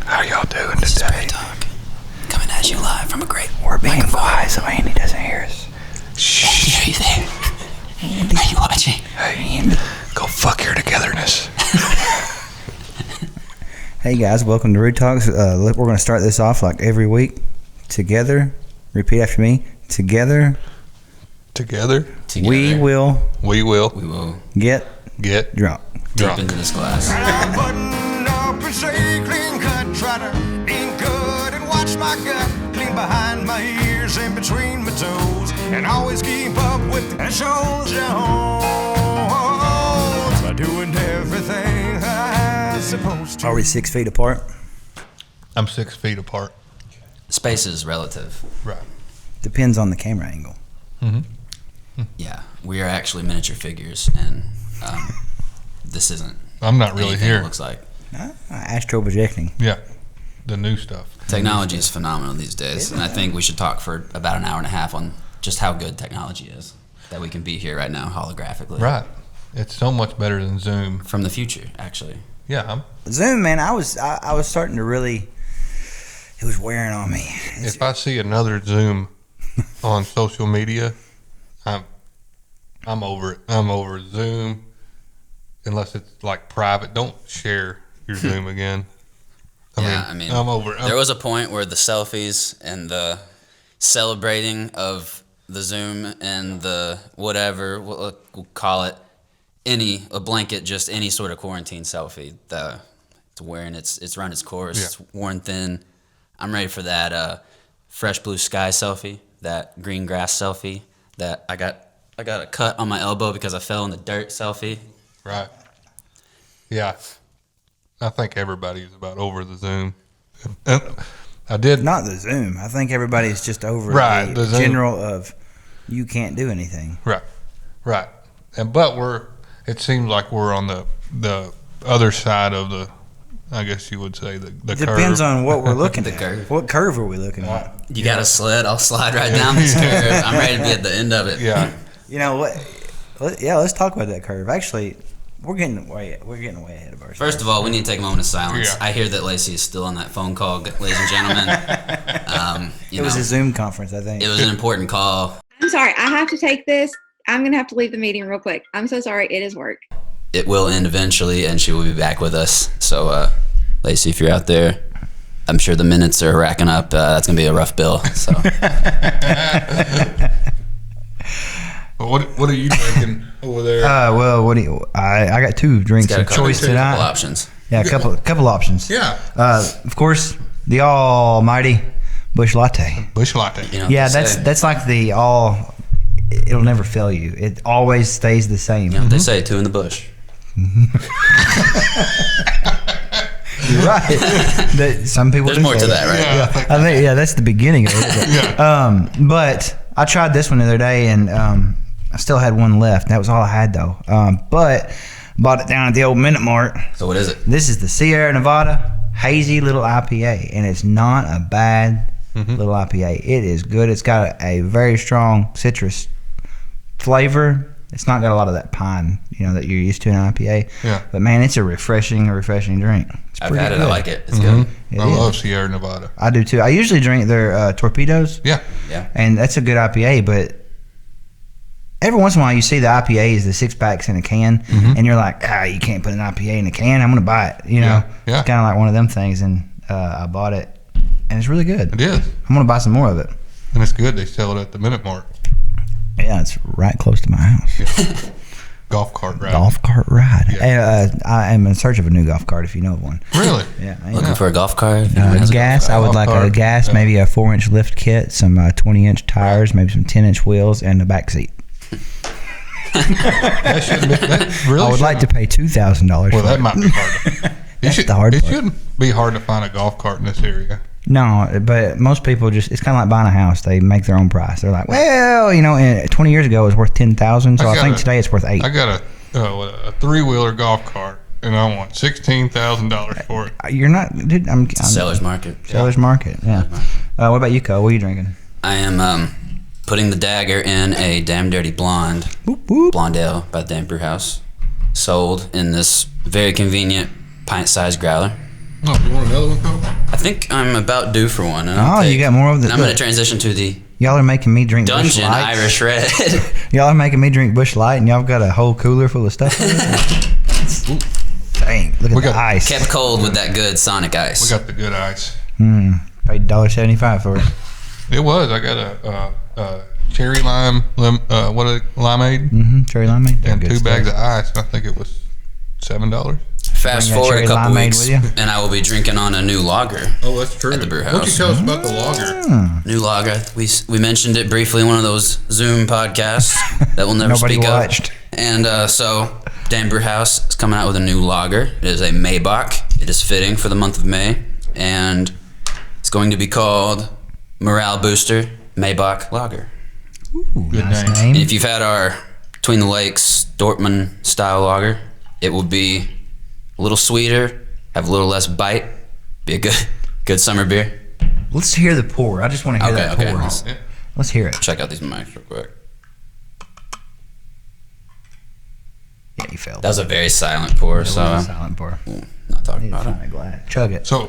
How y'all doing This today? is Brew Talk, coming at you live from a great We're being quiet so Andy doesn't hear us. Shh. Are you there? Andy. Are you watching? Hey, Andy, go fuck your togetherness. Hey guys, welcome to Brew Talks. We're going to start this off like every week. Together, repeat after me. Together, Together, we will we will get drunk. Deep into this glass. Button up and say clean cut, try to eat good and watch my gut, clean behind my ears and between my toes, and always keep up with the shows by doing everything I'm supposed to. Are we 6 feet apart? I'm 6 feet apart. Space is relative. Right. Depends on the camera angle. Yeah, we are actually miniature figures, and this isn't. I'm not really anything here. It looks like Astro projecting. Yeah, the new stuff. technology is phenomenal these days, and I think we should talk for about an hour and a half on just how good technology is. That we can be here right now holographically. Right. It's so much better than Zoom. From the future, actually. Yeah. Zoom, man, I was starting to really. It was wearing on me. If I see another Zoom on social media, I'm over it. I'm over Zoom. Unless it's like private, don't share your Zoom again. I mean, I'm over it. There was a point where the selfies and the celebrating of the Zoom and the whatever, we'll call it, a blanket, just any sort of quarantine selfie. It's wearing it's run its course. Yeah. It's worn thin. I'm ready for that fresh blue sky selfie, that green grass selfie, that I got a cut on my elbow because I fell in the dirt selfie. Right. Yeah. I think everybody's about over the Zoom. I did. Not the Zoom. I think everybody's just over Right, the the Zoom. general of you can't do anything. Right. But it seems like we're on the other side of the, I guess you would say, the Depends curve. on what we're looking at. curve. What curve are we looking at? You got a sled? I'll slide right down this curve. I'm ready to be at the end of it. Yeah. You know what? Let's talk about that curve. Actually, we're getting way ahead of ourselves. First of all, we need to take a moment of silence. Yeah. I hear that Lacey is still on that phone call, ladies and gentlemen. It was a Zoom conference, I think. It was an important call. I'm sorry. I have to take this. I'm going to have to leave the meeting real quick. I'm so sorry. It is work. It will end eventually, and she will be back with us. So, Lacey, if you're out there, I'm sure the minutes are racking up. That's going to be a rough bill. So. What are you drinking over there? Well, what do you? I got two drinks Got a of choice couple tonight. options. Yeah, a couple options. Yeah. Of course, the almighty Bush Latte. Bush latte. You know what Yeah, they say. that's like the all. It'll never fail you. It always stays the same. You know what they say, two in the bush. You're right. Some people. There's do more say to that, right? Yeah. I think that's the beginning of it. But I tried this one the other day, and I still had one left. That was all I had though. But bought it down at the old Minute Mart. So what is it? This is the Sierra Nevada Hazy Little IPA, and it's not a bad little IPA. It is good. It's got a very strong citrus flavor. It's not got a lot of that pine, that you're used to in an IPA. Yeah. But man, it's a refreshing drink. It's I've pretty had it. good. I like it. It's good. It I is. love Sierra Nevada. I do too. I usually drink their torpedoes. Yeah. Yeah. And that's a good IPA, but every once in a while you see the IPAs, the 6-packs in a can, and you're like, you can't put an IPA in a can. I'm going to buy it. Yeah. It's kind of like one of them things, and I bought it, and it's really good. It is. I'm going to buy some more of it. And it's good. They sell it at the Minute Mart. Yeah, it's right close to my house. Yeah. Golf cart ride. Golf cart ride. Yeah. I am in search of a new golf cart if you know of one. Really? Yeah. Looking for a golf cart? If anyone has a Gas. I golf would cart. like a cart. gas, maybe a 4-inch lift kit, some 20-inch tires, maybe some 10-inch wheels, and a back seat. That shouldn't be. That really I would like to pay $2,000 Well, for that it. might be hard. That's the hard It part. shouldn't be hard to find a golf cart in this area. No, but most people it's kind of like buying a house. They make their own price. They're like, well, and 20 years ago it was worth $10,000, so I think today it's worth $8,000. I got a 3-wheeler golf cart, and I want $16,000 for it. You're not, dude. I'm Seller's market. Seller's market. Yeah. What about you, Cole? What are you drinking? I am putting the dagger in a Damn Dirty Blonde. Whoop, whoop. Blonde Ale by the Damn Brew House. Sold in this very convenient pint-sized growler. Oh, you want another one, Cole? think I'm about due for one. And Oh, you got more of the. And I'm going look, to transition to the y'all are making me drink Busch Dungeon Lights. Irish Red. Y'all are making me drink Busch Light, and y'all got a whole cooler full of stuff. Dang, look at the ice. Kept cold with that good Sonic ice. We got the good ice. Paid $1.75 for it. It was. I got a cherry limeade Cherry limeade. and 2 bags of ice. I think it was $7. Fast Bring that forward a cherry couple limeade weeks, with you? and I will be drinking on a new lager. Oh, that's true. At the brew Why don't you house. tell us about the lager? New lager. We mentioned it briefly in one of those Zoom podcasts that we'll never Nobody speak watched. of. And so, Dan Brewhouse is coming out with a new lager. It is a Maybach. It is fitting for the month of May, and it's going to be called Morale Booster Maybach Lager. Ooh, Good nice name. name. And if you've had our Between the Lakes Dortmund style lager, it will be a little sweeter, have a little less bite, be a good summer beer. Let's hear the pour. I just want to hear that pour. Yeah. Let's hear it. Check out these mics real quick. Yeah, you failed. That was a very silent pour, It so was a silent pour. not talking Need to about find it. a glass. Chug it. So,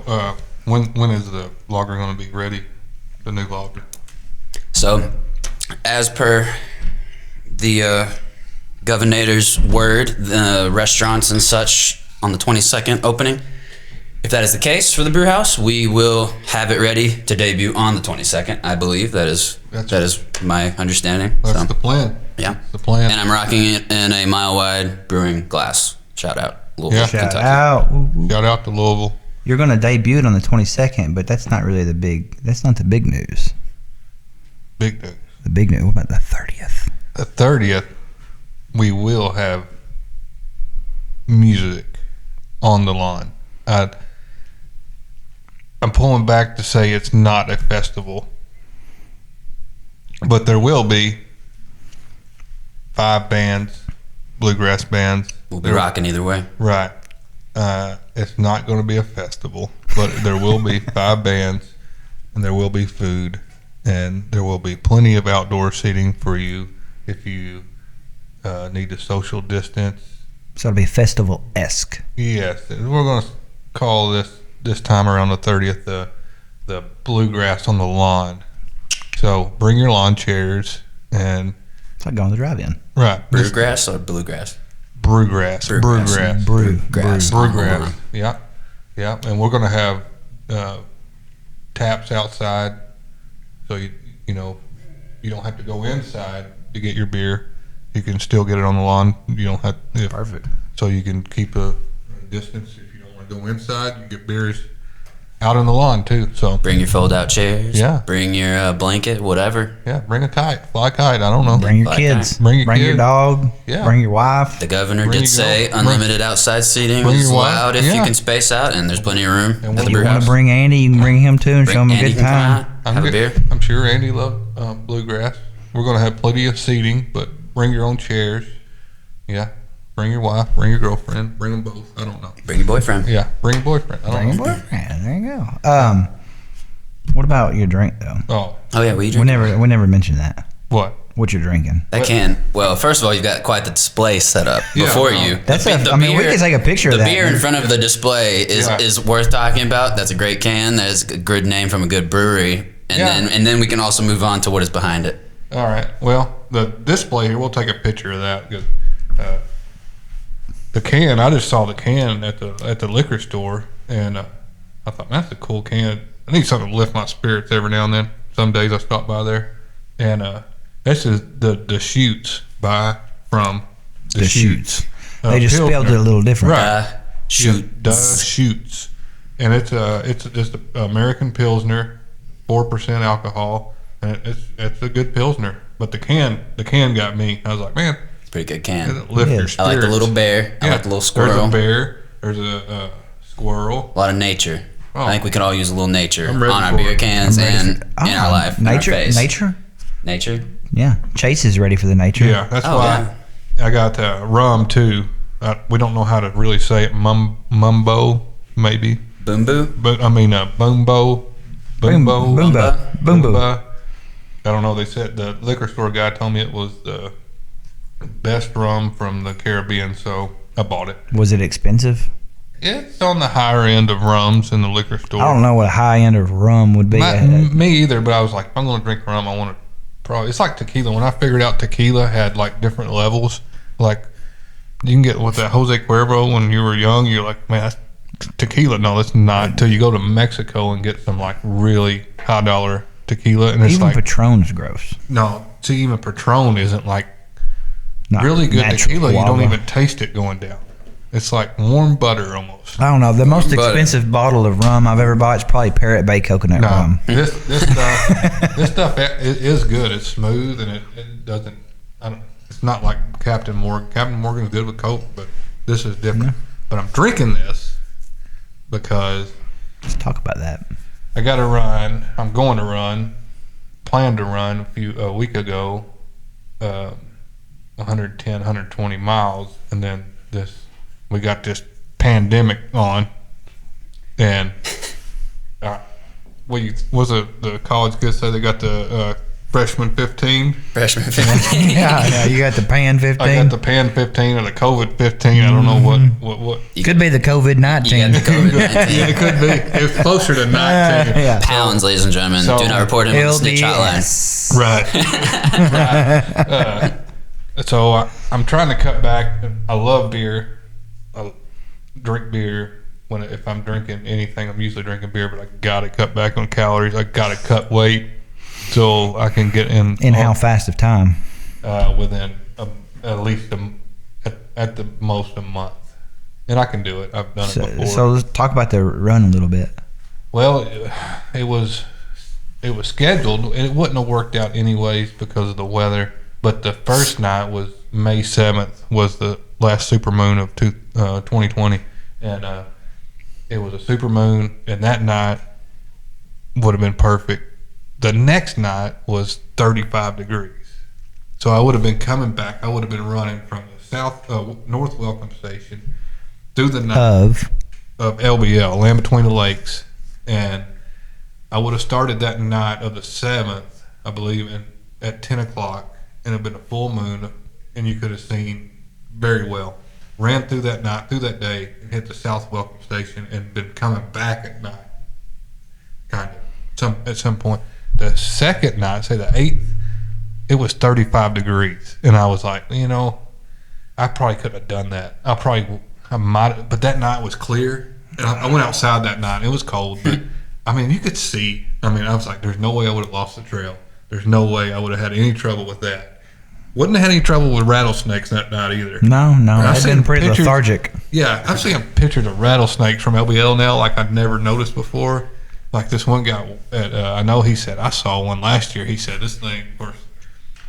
when is the lager going to be ready? The new lager. So, as per the governor's word, the restaurants and such on the 22nd opening, if that is the case for the brew house, we will have it ready to debut on the 22nd. I believe that is my understanding. That's So, the plan. yeah. That's the plan. And I'm rocking it in a mile wide brewing glass. Shout out, Louisville, Yeah. Shout Kentucky. out. Ooh, ooh. Shout out to Louisville. You're going to debut it on the 22nd, but that's not really that's not the big news. Big news. The big news, what about the 30th? The 30th, we will have music on the line. I'm pulling back to say it's not a festival, but there will be 5 bands, bluegrass bands. We'll be rocking either way. Right. It's not going to be a festival, but there will be 5 bands, and there will be food, and there will be plenty of outdoor seating for you if you need to social distance. So it'll be festival-esque. Yes, we're going to call this time around the 30th the bluegrass on the lawn. So bring your lawn chairs and It's like going to the drive-in. right Brewgrass or bluegrass? brewgrass. Grass. Brewgrass. Yeah, yeah, and we're going to have taps outside, so you know you don't have to go inside to get your beer. You can still get it on the lawn. You don't have Perfect. so you can keep a distance if you don't want to go inside. You get beers out on the lawn too. So Bring your fold-out chairs. Yeah. Bring your blanket, whatever. yeah, bring a kite, fly kite. I don't know. Bring your Like kids. Bring your your kid. dog. Yeah. Bring your wife. The governor Bring did your say girl- unlimited outside seating bring is your wife. allowed if you Yeah. can space out, and there's plenty of room And at when the you brew You want house. to bring Andy, you can bring him too and show him a Andy good can come time. out, have a beer. I'm sure Andy loved bluegrass. We're going to have plenty of seating, but bring your own chairs. Yeah. Bring your wife, bring your girlfriend, bring them both. I don't know. Bring your boyfriend. Yeah, bring a boyfriend. I Bring don't your know. boyfriend. There you go. What about your drink though? Oh, Oh yeah, what you We drink? never mentioned that. what? What you're drinking? That can. Well, first of all, you've got quite the display set up Yeah, before no. you. That's The I mean, we can take a picture The of that. beer in front of the display Yeah. is worth talking about. That's a great can. That is a good name from a good brewery. And Yeah. then we can also move on to what is behind it. All right. Well, the display here, we'll take a picture of that because the can. I just saw the can at the liquor store, and I thought, man, that's a cool can. I need something to lift my spirits every now and then. Some days I stop by there, and this is the Shoots from The Shoots. Uh, They just spelled it a little different. Right. Shoot. Yeah, Shoots, and it's just an American Pilsner, 4% alcohol, and it's a good Pilsner. But the can got me. I was like, man, It's a pretty good can. it'll lift It your is. spirits. I like the little bear. I like the little There's squirrel. a bear. There's a squirrel. A lot of nature. Oh. I think we could all use a little nature I'm on ready our for beer it. cans I'm ready and for- in our life. in our Nature. face. Nature. Nature. Yeah. Chase is ready for the nature. Yeah, that's Oh, why I got rum too. We don't know how to really say it. Mumbo, maybe. Boom boo. But I mean, Bumbo. Boom, Bumbo. boomba. Boomba. I don't know. They said the liquor store guy told me it was the best rum from the Caribbean, so I bought it. Was it expensive? It's on the higher end of rums in the liquor store. I don't know what a high end of rum would be. Me either, but I was like, if I'm going to drink rum, I want to probably. It's like tequila. When I figured out tequila had like different levels, like you can get with that Jose Cuervo when you were young, you're like, man, that's tequila. No, it's not. Until you go to Mexico and get some like really high dollar tequila, and it's Even like Patron's gross. no. See, even Patron isn't like Not really good natural tequila. You don't guava. even taste it going down. It's like warm butter almost. I don't know. The most But- expensive bottle of rum I've ever bought is probably Parrot Bay coconut No, rum. this stuff is good. It's smooth and it doesn't. It's not like Captain Morgan. Captain Morgan's good with Coke, but this is different. But I'm drinking this because Let's talk about that. I got to run. I'm going to run. Planned to run a week ago, 110, 120 miles, and then we got this pandemic on, and the college kids say they got the freshman 15. Freshman 15. Yeah, you got the pan 15. I got the pan 15 or the COVID 15. I don't know what. Could be the COVID 19. You got the COVID-19. Yeah, it could be. It's closer to 19. Yeah. Pounds, ladies and gentlemen. So- Do not report him on the snitch hotline. LDS. Right. So I'm trying to cut back. I love beer. I drink beer if I'm drinking anything. I'm usually drinking beer, but I gotta cut back on calories. I gotta cut weight so I can get in. In how fast of time? Within at least at the most a month, and I can do it. I've done it before. So let's talk about the run a little bit. Well, it was scheduled, and it wouldn't have worked out anyways because of the weather. But the first night was May 7th, was the last supermoon of 2020, and it was a supermoon, and that night would have been perfect. The next night was 35 degrees, so I would have been coming back. I would have been running from the North Welcome Station through the night Of LBL, Land Between the Lakes, and I would have started that night of the 7th, I believe, at 10 o'clock, and it had been a full moon, and you could have seen very well. Ran through that night, through that day, and hit the South Welcome Station, and been coming back at night, kind of, at some point. The second night, say the 8th, it was 35 degrees, and I was like, I probably couldn't have done that. I might, but that night was clear, and I went outside that night. It was cold, but you could see. I was like, there's no way I would have lost the trail. There's no way I would have had any trouble with that. Wouldn't have had any trouble with rattlesnakes that night either. no, I've I've seen been pretty pictures- lethargic. Yeah, I've seen pictures of rattlesnakes from LBL now, like I'd never noticed before. Like this one guy, I know he said, I saw one last year. He said, this thing, of course,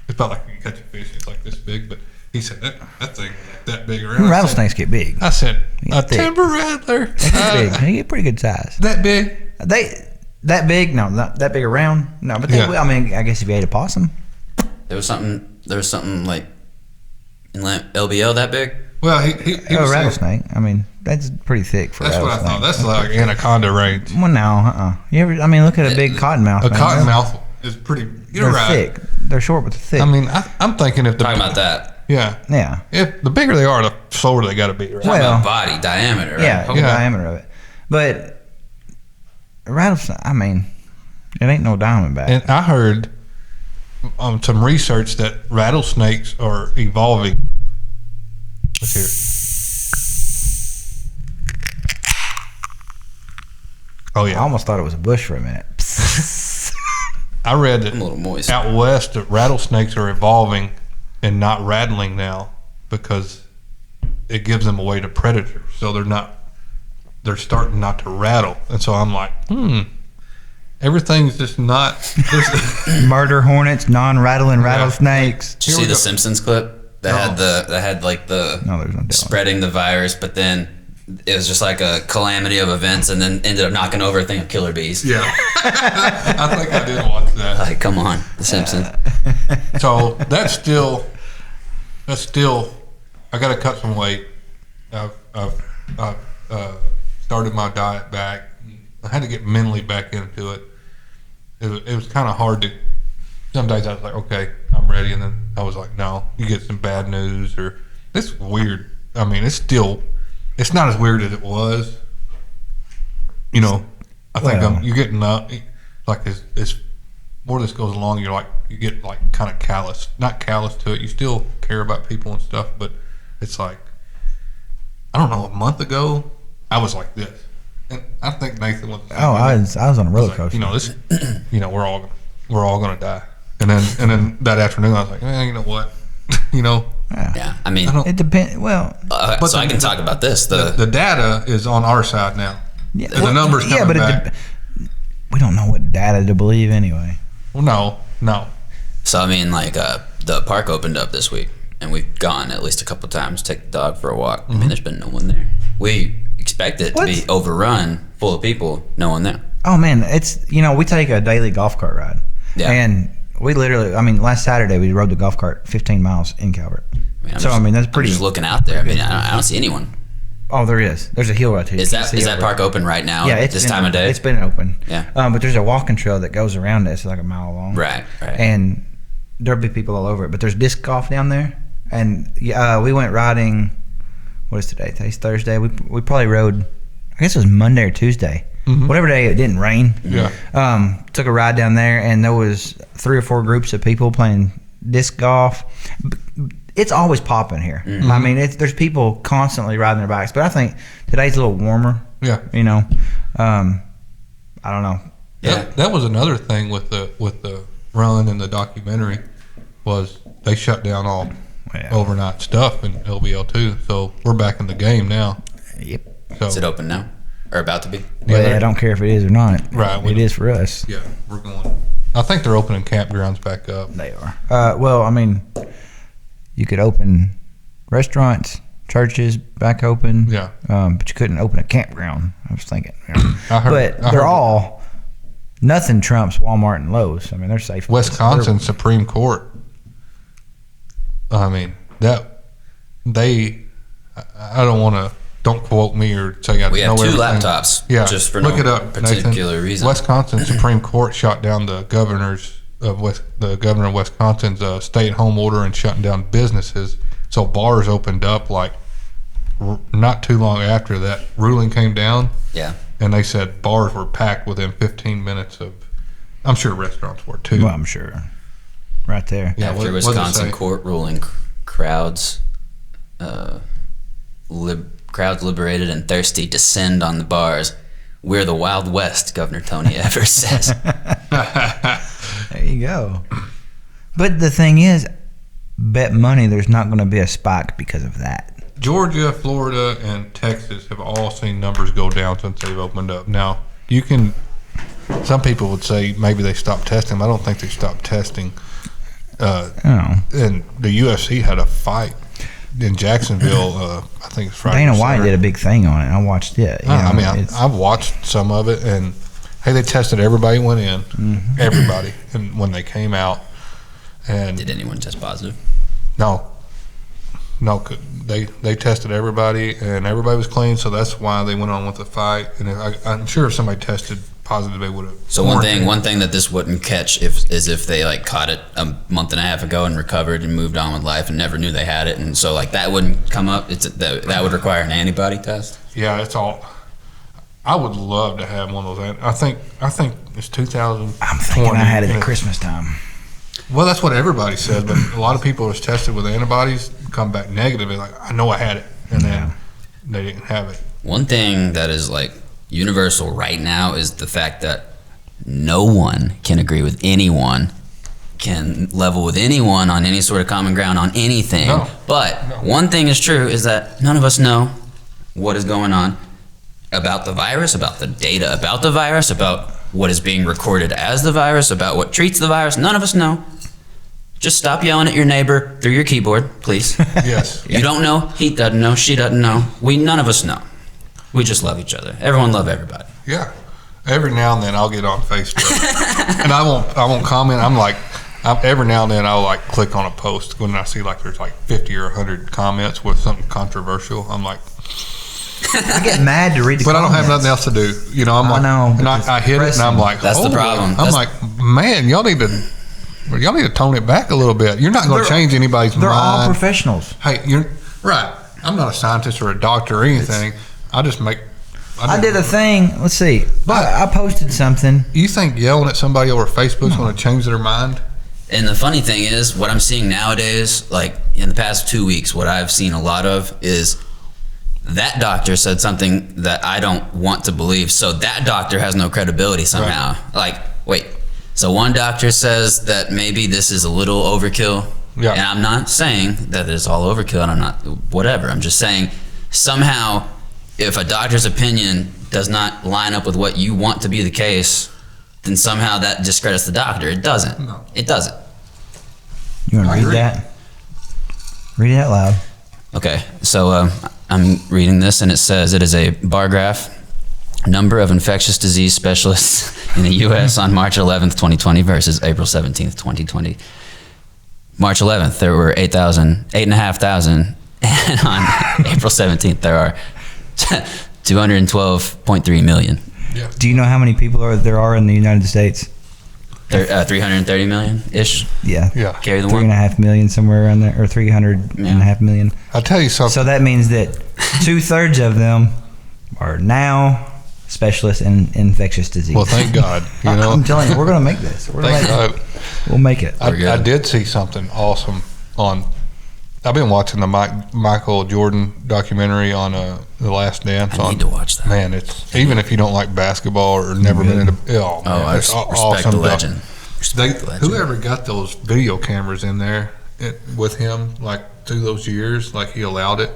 it's about like you catch a fish, it's like this big, but he said, that thing was like that big around. Rattlesnakes get big. I said, They a get thick. timber rattler. They get big. They get pretty good size. That big? That big? No, not that big around. No, but they Yeah. will. I guess if you ate a possum. There was something like in LBL that big. Well, he A was saying, rattlesnake. That's pretty thick for that's a what I rattlesnake. thought. That's like anaconda range. Well, no, You ever? Look at a big cottonmouth. A man. cottonmouth is pretty. You're They're right. thick. They're short, but they're thick. I'm thinking if the Talking about that. Yeah, Yeah. if the bigger they are, the slower they got to be. Right? Well, Talking about body diameter. Right? Yeah, whole Yeah. diameter of it. But a rattlesnake, it ain't no diamondback. And I heard on some research that rattlesnakes are evolving. Let's hear it. Oh I yeah, almost thought it was a bush for a minute. I read that I'm a little moist. out west that rattlesnakes are evolving and not rattling now because it gives them away to predators. So they're starting not to rattle. And so I'm like, everything's just not. Murder hornets, non-rattling rattlesnakes. Did you Here see we the go. Simpsons clip that had like the No, there's no doubt. spreading the virus, but then it was just like a calamity of events, and then ended up knocking over a thing of killer bees. Yeah, I think I did watch that. Like, come on, the Simpsons. So that's still. I got to cut some weight. I've started my diet back. I had to get mentally back into it. It was kind of hard to. Some days I was like, okay, I'm ready, and then I was like, no. You get some bad news, or it's weird. It's still it's not as weird as it was. You know, I think you're getting like as more this goes along, you get like kind of callous, not callous to it. You still care about people and stuff, but it's like, I don't know, a month ago I was like this, and I think Nathan was. I was on a roller coaster. Like, we're all gonna die, and then that afternoon I was like, you know what, Yeah, I mean, it depends. Well, but so I can talk about this. The data is on our side now. yeah, And the numbers coming back. We don't know what data to believe anyway. Well, no. So I mean, like the park opened up this week, and we've gone at least a couple times to take the dog for a walk. I mean, there's been no one there. We expect it to be overrun, full of people, no one there. Oh man, it's we take a daily golf cart ride, and we literally, last Saturday we rode the golf cart 15 miles in Calvert. That's pretty. I'm just looking out there. I mean, I don't see anyone. Oh, there is. There's a hill right here. Is that park open right now? Yeah, at this time of day. It's been open. Yeah. But there's a walking trail that goes around it. It's like a mile long. Right. And there'll be people all over it. But there's disc golf down there, and we went riding. What is today? Today's Thursday. We probably rode. I guess it was Monday or Tuesday. Mm-hmm. Whatever day it didn't rain. Yeah. Took a ride down there, and there was 3 or 4 groups of people playing disc golf. It's always popping here. Mm-hmm. There's people constantly riding their bikes, but I think today's a little warmer. Yeah. I don't know. Yeah. That was another thing with the run and the documentary was they shut down all overnight stuff in LBL too. So we're back in the game now. Yep. So, is it open now or about to be? Well, I don't care if it is or not. Right. It is for us. Yeah, we're going. I think they're opening campgrounds back up. They are. You could open restaurants, churches back open. Yeah. But you couldn't open a campground. I was thinking. They're all. Nothing trumps Walmart and Lowe's. They're safe. Wisconsin Supreme Court. I don't want to. Don't quote me or say I We have know 2 everything. laptops. Yeah. Just for Look no it up, particular Nathan. reason. Wisconsin Supreme Court shot down the governor of Wisconsin's stay-at-home order and shutting down businesses. So bars opened up like not too long after that ruling came down. Yeah. And they said bars were packed within 15 minutes of. I'm sure restaurants were too. Well, I'm sure. Right there. Yeah, After Wisconsin court ruling, crowds liberated and thirsty descend on the bars. We're the Wild West, Governor Tony Evers says. There you go. But the thing is, bet money there's not going to be a spike because of that. Georgia, Florida, and Texas have all seen numbers go down since they've opened up. Now, some people would say maybe they stopped testing. I don't think they stopped testing. And the UFC had a fight in Jacksonville, I think it's Friday. Dana White did a big thing on it. I watched it. I've watched some of it, and hey, they tested everybody who went in, everybody, and when they came out. And did anyone test positive? No. They tested everybody, and everybody was clean, so that's why they went on with the fight. And I'm sure if somebody tested positive, they would have. So one thing that this wouldn't catch is if they caught it a month and a half ago and recovered and moved on with life and never knew they had it, and so that wouldn't come up. That would require an antibody test. Yeah, it's all. I would love to have one of those. I think it's 2020. I'm thinking I had it at Christmas time. Well, that's what everybody said, but a lot of people was tested with antibodies, come back negative. They're like, I know I had it, and then they didn't have it. One thing that is universal right now is the fact that no one can agree with anyone, can level with anyone on any sort of common ground on anything. No. But one thing is true is that none of us know what is going on about the virus, about the data about the virus, about what is being recorded as the virus, about what treats the virus. None of us know. Just stop yelling at your neighbor through your keyboard, please. Yes. You don't know, he doesn't know, she doesn't know. None of us know. We just love each other. Everyone love everybody. Yeah. Every now and then I'll get on Facebook, and I won't comment. Every now and then I'll click on a post when I see there's 50 or 100 comments with something controversial. I'm like, I get mad to read the comments. But I don't have nothing else to do. I'm like, I know, and I hit it, and I'm like, that's the problem. I'm like, man, y'all need to tone it back a little bit. You're not going to change anybody's mind. They're all professionals. Hey, you're right. I'm not a scientist or a doctor or anything. I just make. I did a thing. Let's see. But- I posted something. You think yelling at somebody over Facebook's going to change their mind? And the funny thing is, what I'm seeing nowadays, like in the past 2 weeks, what I've seen a lot of is that doctor said something that I don't want to believe. So that doctor has no credibility somehow. Right. Like, wait, so one doctor says that maybe this is a little overkill. Yeah. And I'm not saying that it's all overkill, and I'm not, whatever. I'm just saying somehow if a doctor's opinion does not line up with what you want to be the case, then somehow that discredits the doctor. It doesn't. No. It doesn't. You want to I read agree. that? Read it out loud. Okay, so I'm reading this, and it says it is a bar graph. Number of infectious disease specialists in the U.S. on March 11th, 2020 versus April 17th, 2020. March 11th, there were 8,500, and on April 17th, there are 212.3 million. Do you know how many people there are in the United States? 330 million-ish. Yeah. Yeah. Carry the 3.5 million, somewhere around there, or 300.5 million. I'll tell you something. So that means that 2/3 of them are now specialists in infectious disease. Well, thank God. You know, I'm telling you, we're going to make this. We're thank gonna God. We'll make it. I good. did see something awesome on. I've been watching the Michael Jordan documentary on The Last Dance. I need to watch that. Man, it's even if you don't like basketball or never been into. Oh, man, I it's respect awesome the doc- legend. Respect the legend. Whoever got those video cameras in there with him, like through those years, like he allowed it.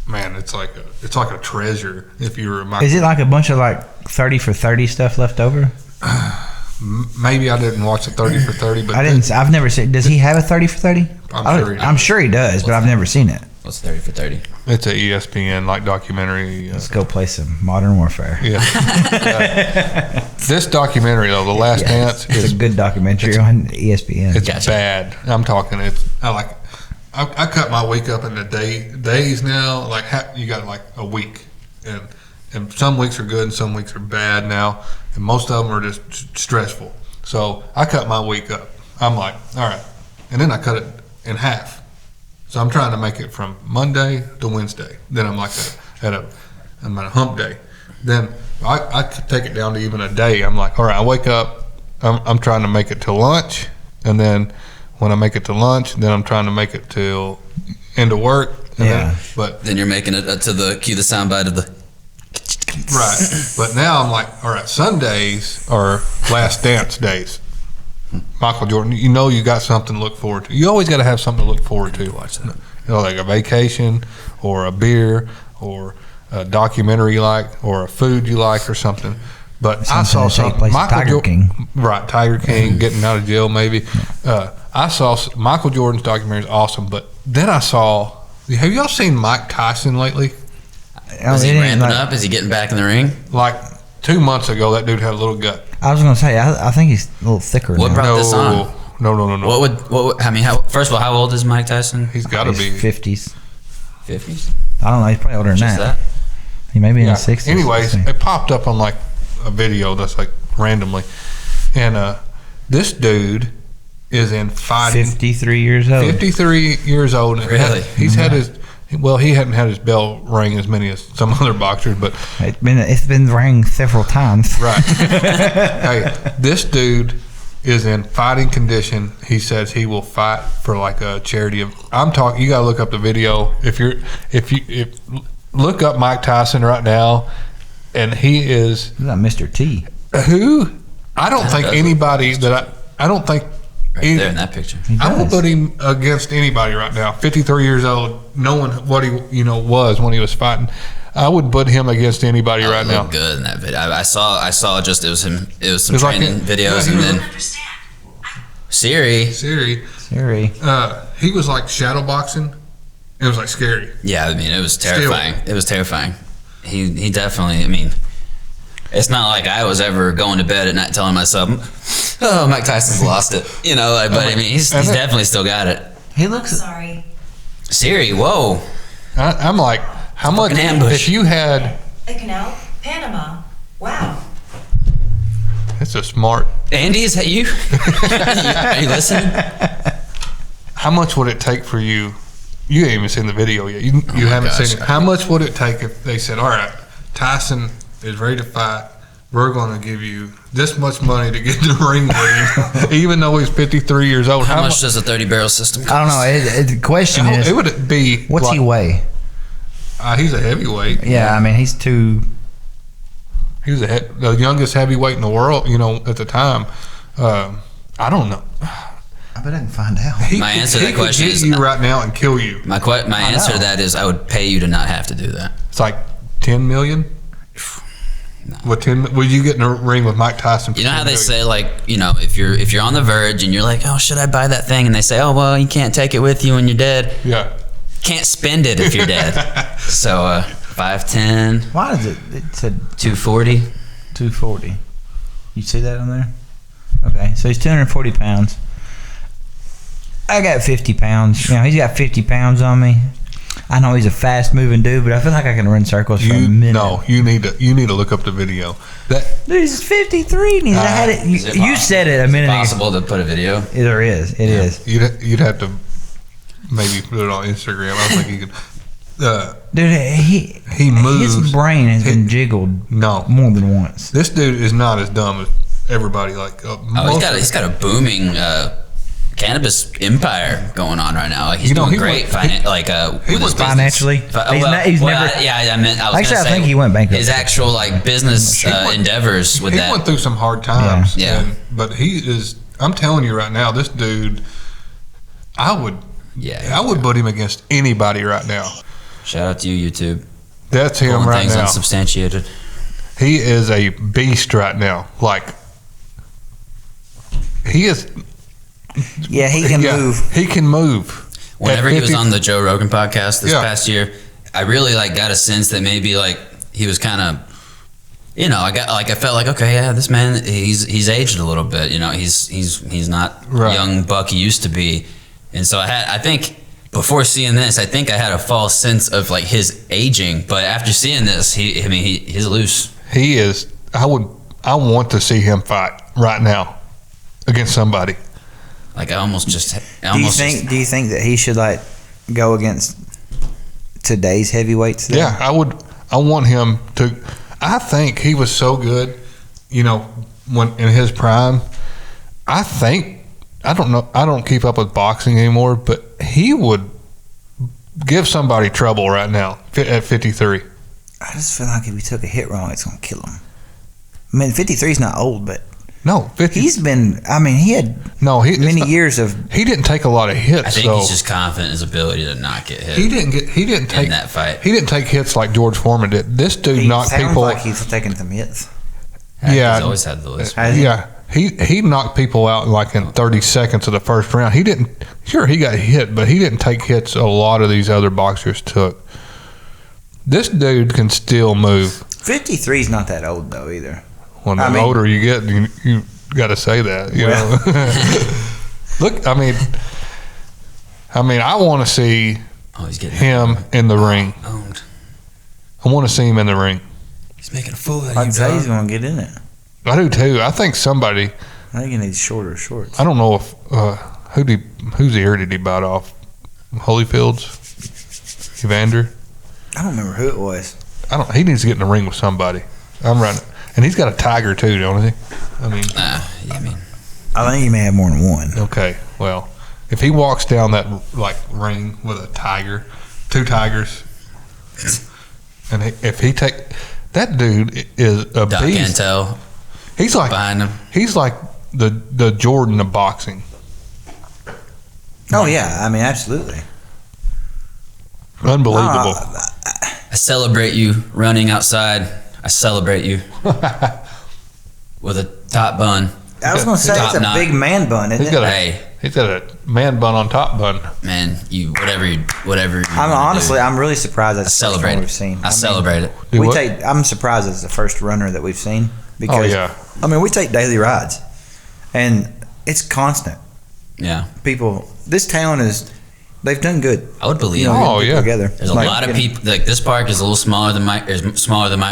Man, it's like a treasure. If you were a Michael, Is it like a bunch of like 30 for 30 stuff left over? maybe I didn't watch the 30 for 30, but I didn't. I've never seen. Does he have a 30 for 30? I'm sure he does, but I've never seen it. What's 30 for 30? It's a ESPN like documentary. Let's go play some Modern Warfare. Yeah. This documentary though, The Last Dance, It's is a good documentary on ESPN. it's Gotcha. bad. I'm talking. I cut my week up into days now. Like you got like a week, and some weeks are good and some weeks are bad now, and most of them are just stressful. So I cut my week up. I'm like, all right, and then I cut it in half. So I'm trying to make it from Monday to Wednesday. Then I'm like I'm at a hump day. Then I could take it down to even a day. I'm like, all right, I wake up. I'm trying to make it to lunch, and then when I make it to lunch, then I'm trying to make it till into work. And Yeah. But Then you're making it to the cue the soundbite of the. right. But now I'm like, all right, Sundays are Last Dance days. Michael Jordan, you know you got something to look forward to. You always got to have something to look forward to. Watch that. You know, like a vacation or a beer or a documentary you like or a food you like or something. But I saw Something to take something. place at Tiger King. Right, Tiger King, getting out of jail maybe. I saw Michael Jordan's documentary is awesome, but then I saw, have y'all seen Mike Tyson lately? Is he ramping up? Is he getting back in the ring? Like 2 months ago, that dude had a little gut. I was going to say, I think he's a little thicker What now. brought this on? No. What would I mean? First of all, how old is Mike Tyson? He's got to He's be. 50s. 50s. I don't know. He's probably older than Just that. that. He may be in his 60s. Anyways, Let's see. it popped up on like a video that's like randomly, and this dude is in fighting. 53 years old. 53 years old. And Really? He's had his. Well, he hadn't had his bell ring as many as some other boxers, but It's been rang several times. right. Hey, this dude is in fighting condition. He says he will fight for like a charity of. I'm talking. You got to look up the video. If look up Mike Tyson right now, and he is He's not Mr. T. who I don't think does it. anybody that I don't think. Right there in that picture. He I will does. put him against anybody right now. 53 years old, knowing what he was when he was fighting. I would put him against anybody right He now. looked good in that video. I saw just it was him. It was some It's like training videos, and then Siri. Siri, he was like shadow boxing. It was like scary. Yeah, I mean it was terrifying. It was terrifying. He definitely. I mean, it's not like I was ever going to bed at night telling myself, "Oh, Mike Tyson's lost it," But I mean, he's definitely still got it. He looks. Sorry. Siri, whoa. I'm like, how much? Fucking ambush. If you had, The canal, Panama. Wow. it's a smart. Andy, is that you? Are you listening? How much would it take for you You ain't even seen the video yet. You haven't gosh. seen it. How much would it take if they said, all right, Tyson is ready to fight. We're going to give you this much money to get in the ring with him, even though he's 53 years old. How much does a 30-barrel system cost? I don't know. The question is, It would be. what's he weigh? He's a heavyweight. Yeah, I mean, he's too. He was the youngest heavyweight in the world, at the time. I don't know. I bet I can find out. My answer to that question he could is get you right now and kill you. My answer to that is I would pay you to not have to do that. It's like 10 million. No. Would you get in a ring with Mike Tyson? For You know how 10 they million? say, like, if you're on the verge and you're like, oh, should I buy that thing? And they say, oh, well, you can't take it with you when you're dead. Yeah. Can't spend it if you're dead. So 5'10", Why is it? It said 240. 240. You see that on there? Okay, so he's 240 pounds. I got 50 pounds. He's got 50 pounds on me. I know he's a fast moving dude, but I feel like I can run circles for a minute. No, you need to look up the video. Dude, he's 53 and he's had it. You said it a minute ago. Possible to put a video? There is. It is. You'd have to maybe put it on Instagram. I don't think you could. Dude, He moves. His brain has been jiggled No, more than once. this dude is not as dumb as everybody. Like, He's got a booming cannabis empire going on right now. Like he's doing great with his business. Financially? He's never. I meant. I was Actually, gonna I say think he went bankrupt. His actual business endeavors with he that. went through some hard times. Yeah. But he is. I'm telling you right now, this dude. I would put him against anybody right now. Shout out to you, YouTube. That's him Pulling right things now. unsubstantiated. He is a beast right now. Like, he is. Yeah, he can move. He can move. Whenever At he was 50 on the Joe Rogan podcast this Yeah. past year, I really got a sense that maybe he was kind of, I felt like, okay, yeah, this man he's aged a little bit. He's not Right. young buck he used to be, and so I think before seeing this, I think I had a false sense of his aging, but after seeing this, he's loose. He is. I want to see him fight right now against somebody. Like I almost just. Do you think that he should go against today's heavyweights? Then? Yeah, I would. I want him to. I think he was so good, when in his prime. I don't know. I don't keep up with boxing anymore, but he would give somebody trouble right now at 53. I just feel like if he took a hit wrong, it's gonna kill him. I mean, 53 is not old, but No, 50. he's been. I mean, he had many years of. He didn't take a lot of hits. I think so he's just confident in his ability to not get hit. he didn't take in that fight. He didn't take hits like George Foreman did. This dude He knocked sounds people. like he's taking some hits. Yeah. He's always had the list. Has he? Yeah, he knocked people out in 30 seconds of the first round. He didn't. Sure, he got hit, but he didn't take hits a lot of these other boxers took. This dude can still move. 53 is not that old though either. When the older you get, you got to say that. You know. Look, I mean, I want to see He's getting him in the ring. owned. I want to see him in the ring. He's making a fool out I'd of say you, he's dog. gonna get in it. I do too. I think somebody. I think he needs shorter shorts. I don't know if whose ear did he bite off? Holyfield's, Evander. I don't remember who it was. He needs to get in the ring with somebody. I'm running, and he's got a tiger too, don't he? I mean, I think he may have more than one. okay. Well, if he walks down that ring with a tiger, 2 tigers, and if he take that dude is a Doc beast. Antel He's like behind him. He's like the Jordan of boxing. Oh yeah, I mean absolutely. Unbelievable. I celebrate you running outside. I celebrate you with a top bun. I was gonna say it's a Top big man bun, isn't He's it? got a Hey. he's got a man bun on top bun. Man, whatever you I'm really surprised that's the first celebrate one it. we've seen. I celebrate it. Do what? I'm surprised it's the first runner that we've seen because Oh yeah. I mean we take daily rides, and it's constant. Yeah, This town they've done good. I would believe. You know, it. Oh, getting people yeah. together. There's a lot of people. This park is a little smaller than Mike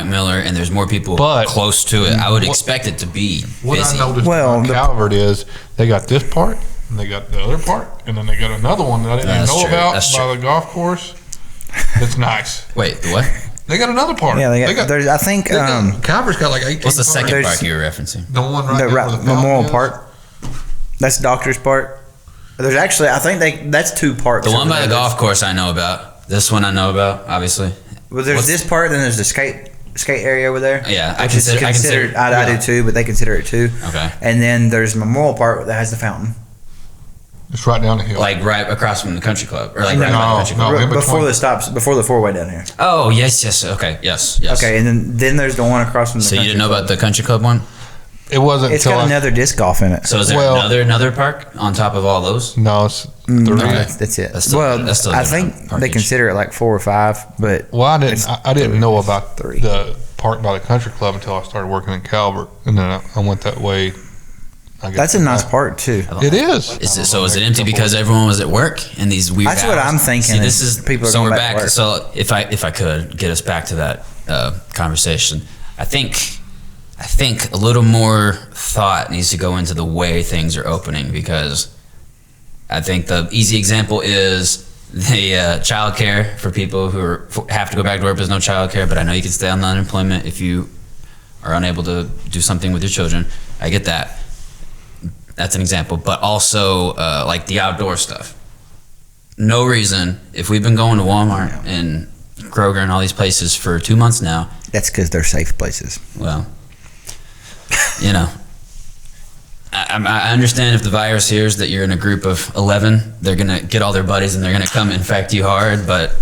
Miller, and there's more people But- close to it. I would expect it to be What busy. I noticed Well, about Calvert is they got this part, and they got the other park, and then they got another one that I didn't That's know true. about That's by true. the golf course. It's nice. Wait, the what? They got another park. Yeah, they got. There's, I think Calvert's got like 18. What's the parks. second There's- park you were referencing? The one right the there where the fountain Memorial is. Park. That's Doctor's Park. There's actually, I think that's 2 parks. The one over by the there. golf course I know about. This one I know about, obviously. Well, there's What's- this part, then there's the skate area over there. Yeah, I which is consider- considered. I do too, but they consider it too. Okay. And then there's Memorial Park that has the fountain. It's right down the hill. Like right across from the country club, or like right No, by the country club. no. in Before between. the stops, before the 4-way down here. Oh yes, okay, yes. Okay, and then there's the one across from the. So you country didn't know club. about the country club one? It wasn't It's until got another disc golf in it. So is there Well- another park on top of all those? No, it's 3. No, Okay. that's it. That's still- well, that's still I good think amount, they parkage. consider it like 4 or 5, but Well, I It's didn't know about 3. the park by the country club until I started working in Calvert, and then I went that way. I guess. that's a nice park too. It is. Is it empty because everyone was at work in these weird That's what hours? I'm thinking See, this is is people are so going we're back to back. work. So if I could get us back to that conversation, I think a little more thought needs to go into the way things are opening, because I think the easy example is the childcare for people who have to go back to work. There's no childcare, but I know you can stay on unemployment if you are unable to do something with your children. I get that. That's an example, but also like the outdoor stuff. No reason, if we've been going to Walmart and Kroger and all these places for 2 months now, That's because they're safe places. well, you know, I understand if the virus here is that you're in a group of 11, they're going to get all their buddies and they're going to come infect you hard, but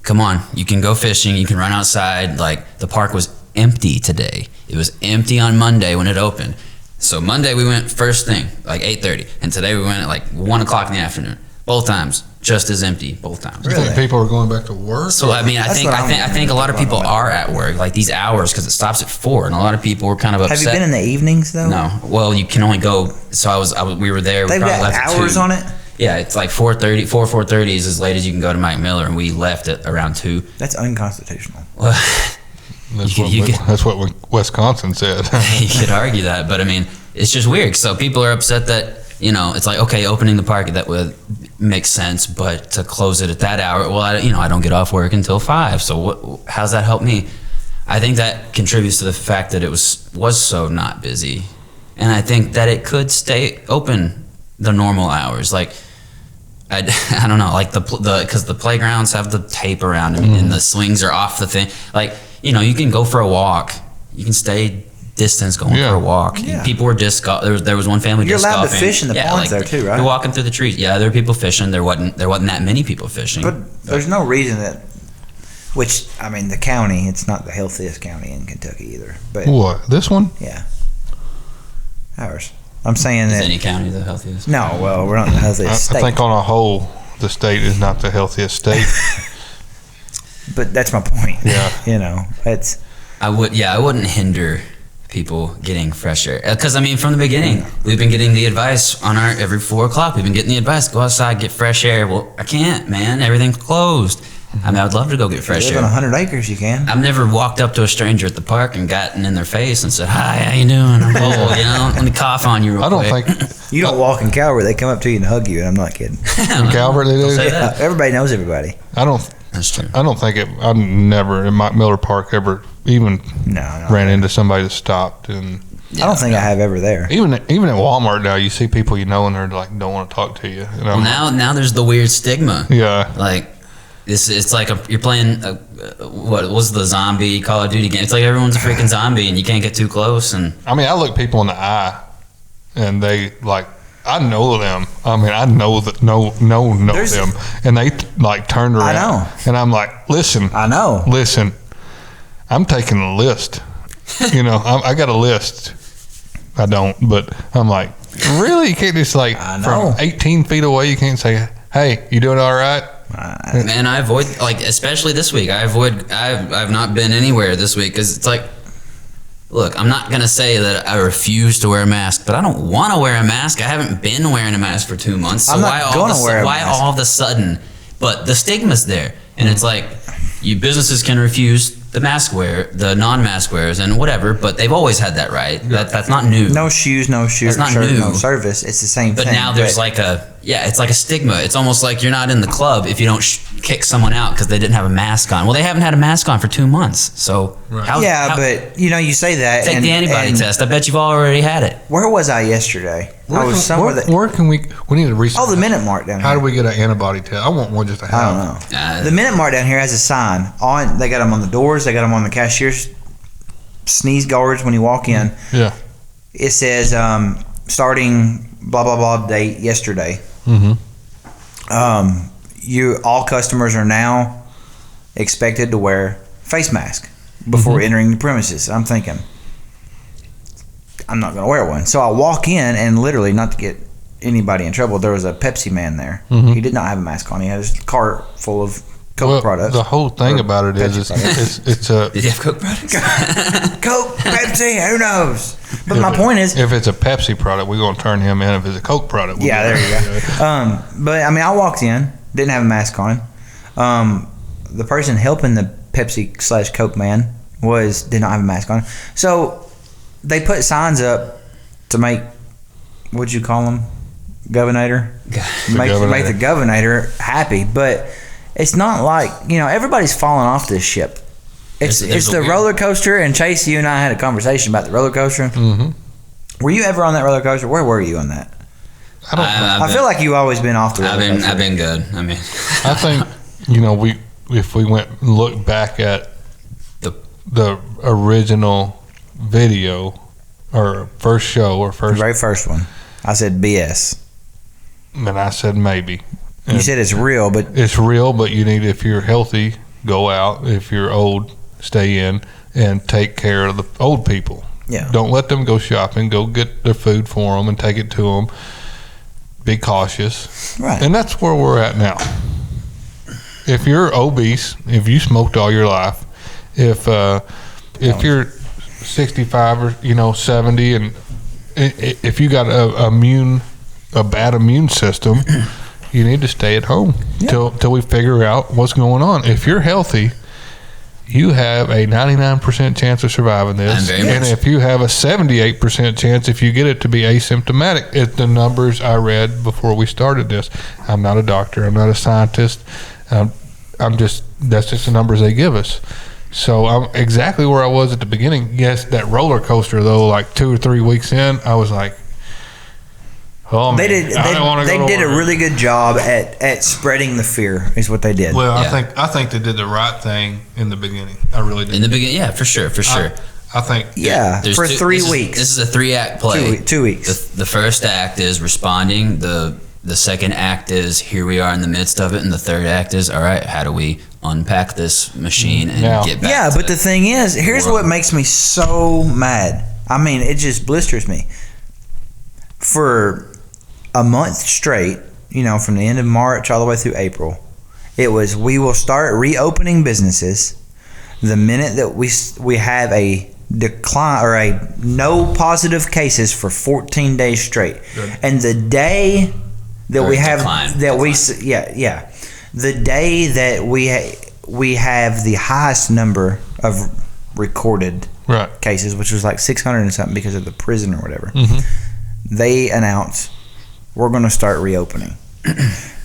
come on, you can go fishing, you can run outside. Like, the park was empty today. It was empty on Monday when it opened. So Monday we went first thing, like 8:30, and today we went at like 1 o'clock in the afternoon. Both times, just as empty, both times. You think people are going back to work? So I mean, I That's think what I'm I think a lot of people thinking. are at work, like these hours, because it stops at 4, and a lot of people were kind of upset. Have you been in the evenings though? No. Well, you can only go. So we were there. We They've probably got left at hours 2. on it. Yeah, it's like 4:30. 4:30 is as late as you can go to Mike Miller, and we left at around 2. That's unconstitutional. Well, you could- That's what Wisconsin said. you could argue that, but I mean, it's just weird. So people are upset that, you know, it's like, okay, opening the park, that would make sense, but to close it at that hour, well, I don't get off work until 5. So how's that help me? I think that contributes to the fact that it was so not busy, and I think that it could stay open the normal hours. Like, I don't know, like because the playgrounds have the tape around them, and the swings are off the thing. Like, you know, you can go for a walk, you can stay distance going Yeah. for a walk. Yeah. People were disc golf. There was one family You're disc allowed to golfing. fish in the ponds there too, right? You're walking through the trees. Yeah, there were people fishing. There wasn't that many people fishing. But there's no reason that. Which I mean, the county. It's not the healthiest county in Kentucky either. But What? This one? yeah, ours. I'm saying Is that. any county the healthiest? No, well, we're not the I healthiest state. think on a whole, the state is not the healthiest state. But that's my point. Yeah. You know, it's I wouldn't hinder people getting fresh air, because I mean, from the beginning, we've been getting the advice on our every 4 o'clock. We've been getting the advice: go outside, get fresh air. Well, I can't, man. Everything's closed. I mean, I would love to go get you fresh live air. on 100 acres. You can. I've never walked up to a stranger at the park and gotten in their face and said, "Hi, how you doing? I'm cold. You know, let me cough on you real I don't quick." think You don't walk in Calvary. They come up to you and hug you, and I'm not kidding. in Calvert they do. Say that. Everybody knows everybody. I don't. That's true. I don't think it. I never in Mike Miller Park ever even No. ran into somebody that stopped, and I don't think I have ever there. even at Walmart now, you see people you know and they're like don't want to talk to you. And I'm Well, now there's the weird stigma. like, yeah, Like, it's like you're playing what was the zombie Call of Duty game? It's like everyone's a freaking zombie and you can't get too close. And I mean, I look people in the eye, and they like. I know them. I mean, I know that know There's- them, and they like turned around. know. And I'm like, listen, I know. listen. I'm taking a list. You know, I got a list. I don't, but I'm like, really? You can't just like I know. from 18 feet away. You can't say, "Hey, you doing all right?" man, I avoid, like, especially this week. I've not been anywhere this week because it's like, look, I'm not gonna say that I refuse to wear a mask, but I don't want to wear a mask. I haven't been wearing a mask for 2 months. So I'm not gonna wear a why mask. all of a sudden? But the stigma's there, and it's like, you businesses can refuse the mask wear, the non-mask wearers, and whatever. But they've always had that right. That's not new. No shoes, no shirt, That's not new. no service. It's the same But thing. now there's like it's like a stigma. It's almost like you're not in the club if you don't kick someone out because they didn't have a mask on. Well, they haven't had a mask on for 2 months. So but you say that. Take the antibody test. I bet you've already had it. Where was I yesterday? I was somewhere. Where can we need to research? The Minute Mark down here. How do we get an antibody test? I want one just to have. I don't know. The Minute Mark down here has a sign on. They got them on the doors. They got them on the cashier's sneeze guards when you walk in. Yeah. It says starting blah blah blah date yesterday. Mm-hmm. All customers are now expected to wear face mask before entering the premises. I'm thinking, I'm not going to wear one. So I walk in, and literally, not to get anybody in trouble, there was a Pepsi man there. Mm-hmm. He did not have a mask on. He had his cart full of Coke products. The whole thing about it is it's a Did you have Coke products? Coke, Pepsi, who knows? But my point is, if it's a Pepsi product, we're going to turn him in. If it's a Coke product, there you go. But I mean, I walked in, didn't have a mask on. The person helping the Pepsi / Coke man did not have a mask on. So they put signs up to make, what'd you call them? Governor? Make the governor happy. But it's not like, everybody's falling off this ship. It's the roller coaster, and Chase, you and I had a conversation about the roller coaster. Mm-hmm. Were you ever on that roller coaster? Where were you on that? I feel like you've always been off the roller coaster. I've been good. I mean, I think if we went and look back at the original video or first show or The very first one, I said BS. and I said maybe. You said it's real, but It's real, but you need, if you're healthy, go out. If you're old, stay in and take care of the old people. Yeah. Don't let them go shopping. Go get their food for them and take it to them. Be cautious. Right. And that's where we're at now. If you're obese, if you smoked all your life, if you're 65 or 70, and if you got a bad immune system, you need to stay at home till we figure out what's going on. If you're healthy, you have a 99% chance of surviving this. And if you have a 78% chance, if you get it, to be asymptomatic. It's the numbers I read before we started this. I'm not a doctor. I'm not a scientist. That's just the numbers they give us. So I'm exactly where I was at the beginning. Yes, that roller coaster, though, like 2 or 3 weeks in, I was like, oh, they man, did a really good job at spreading the fear, is what they did. Well, I think they did the right thing in the beginning. I really did. In the beginning, yeah, for sure. I think. Yeah, for 3 weeks. This is a 3-act play. 2 weeks. The first act is responding. The second act is here we are in the midst of it, and the third act is, all right, how do we unpack this machine and get back? Yeah, to but the thing is, here's what makes me so mad. I mean, it just blisters me. For a month straight, from the end of March all the way through April, it was, we will start reopening businesses the minute that we have a decline or a no positive cases for 14 days straight. Good. And the day that we have the day that we have the highest number of recorded cases, which was like 600 and something because of the prison or whatever, they announced, we're going to start reopening.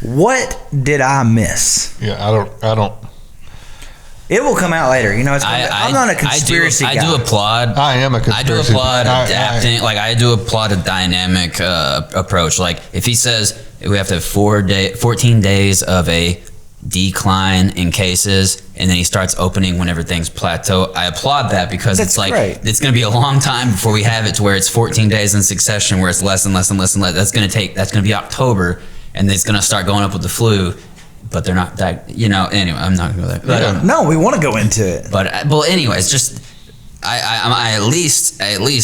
What did I miss? Yeah, I don't. It will come out later. I'm not a conspiracy guy. I do applaud. I am a conspiracy. I do applaud adapting. I do applaud a dynamic approach. Like, if he says we have to have 14 days of a decline in cases, and then he starts opening whenever things plateau, I applaud that, because it's like, it's going to be a long time before we have it to where it's 14 days in succession where it's less and less and less and less. That's going to be October, and it's going to start going up with the flu. But they're not that, anyway, I'm not going to go there. But, no, we want to go into it. But, well, anyways, just, I at least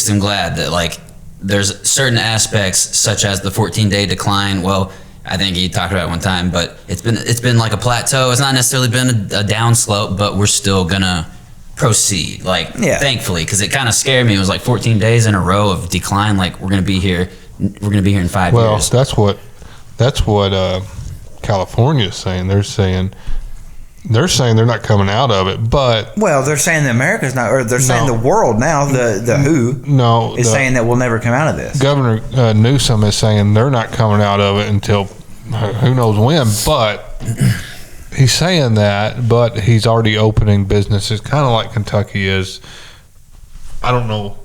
am glad that, there's certain aspects, such as the 14-day decline. Well, I think he talked about it one time, but it's been like a plateau. It's not necessarily been a downslope, but we're still going to proceed, thankfully, because it kind of scared me. It was like 14 days in a row of decline. Like, we're going to be here in 5 years. Well, that's what California is saying. They're saying They're saying they're not coming out of it, but Well, they're saying that America's not, or they're saying the world now. The WHO is saying that we'll never come out of this. Governor Newsom is saying they're not coming out of it until who knows when. But he's saying that, but he's already opening businesses, kind of like Kentucky is. I don't know,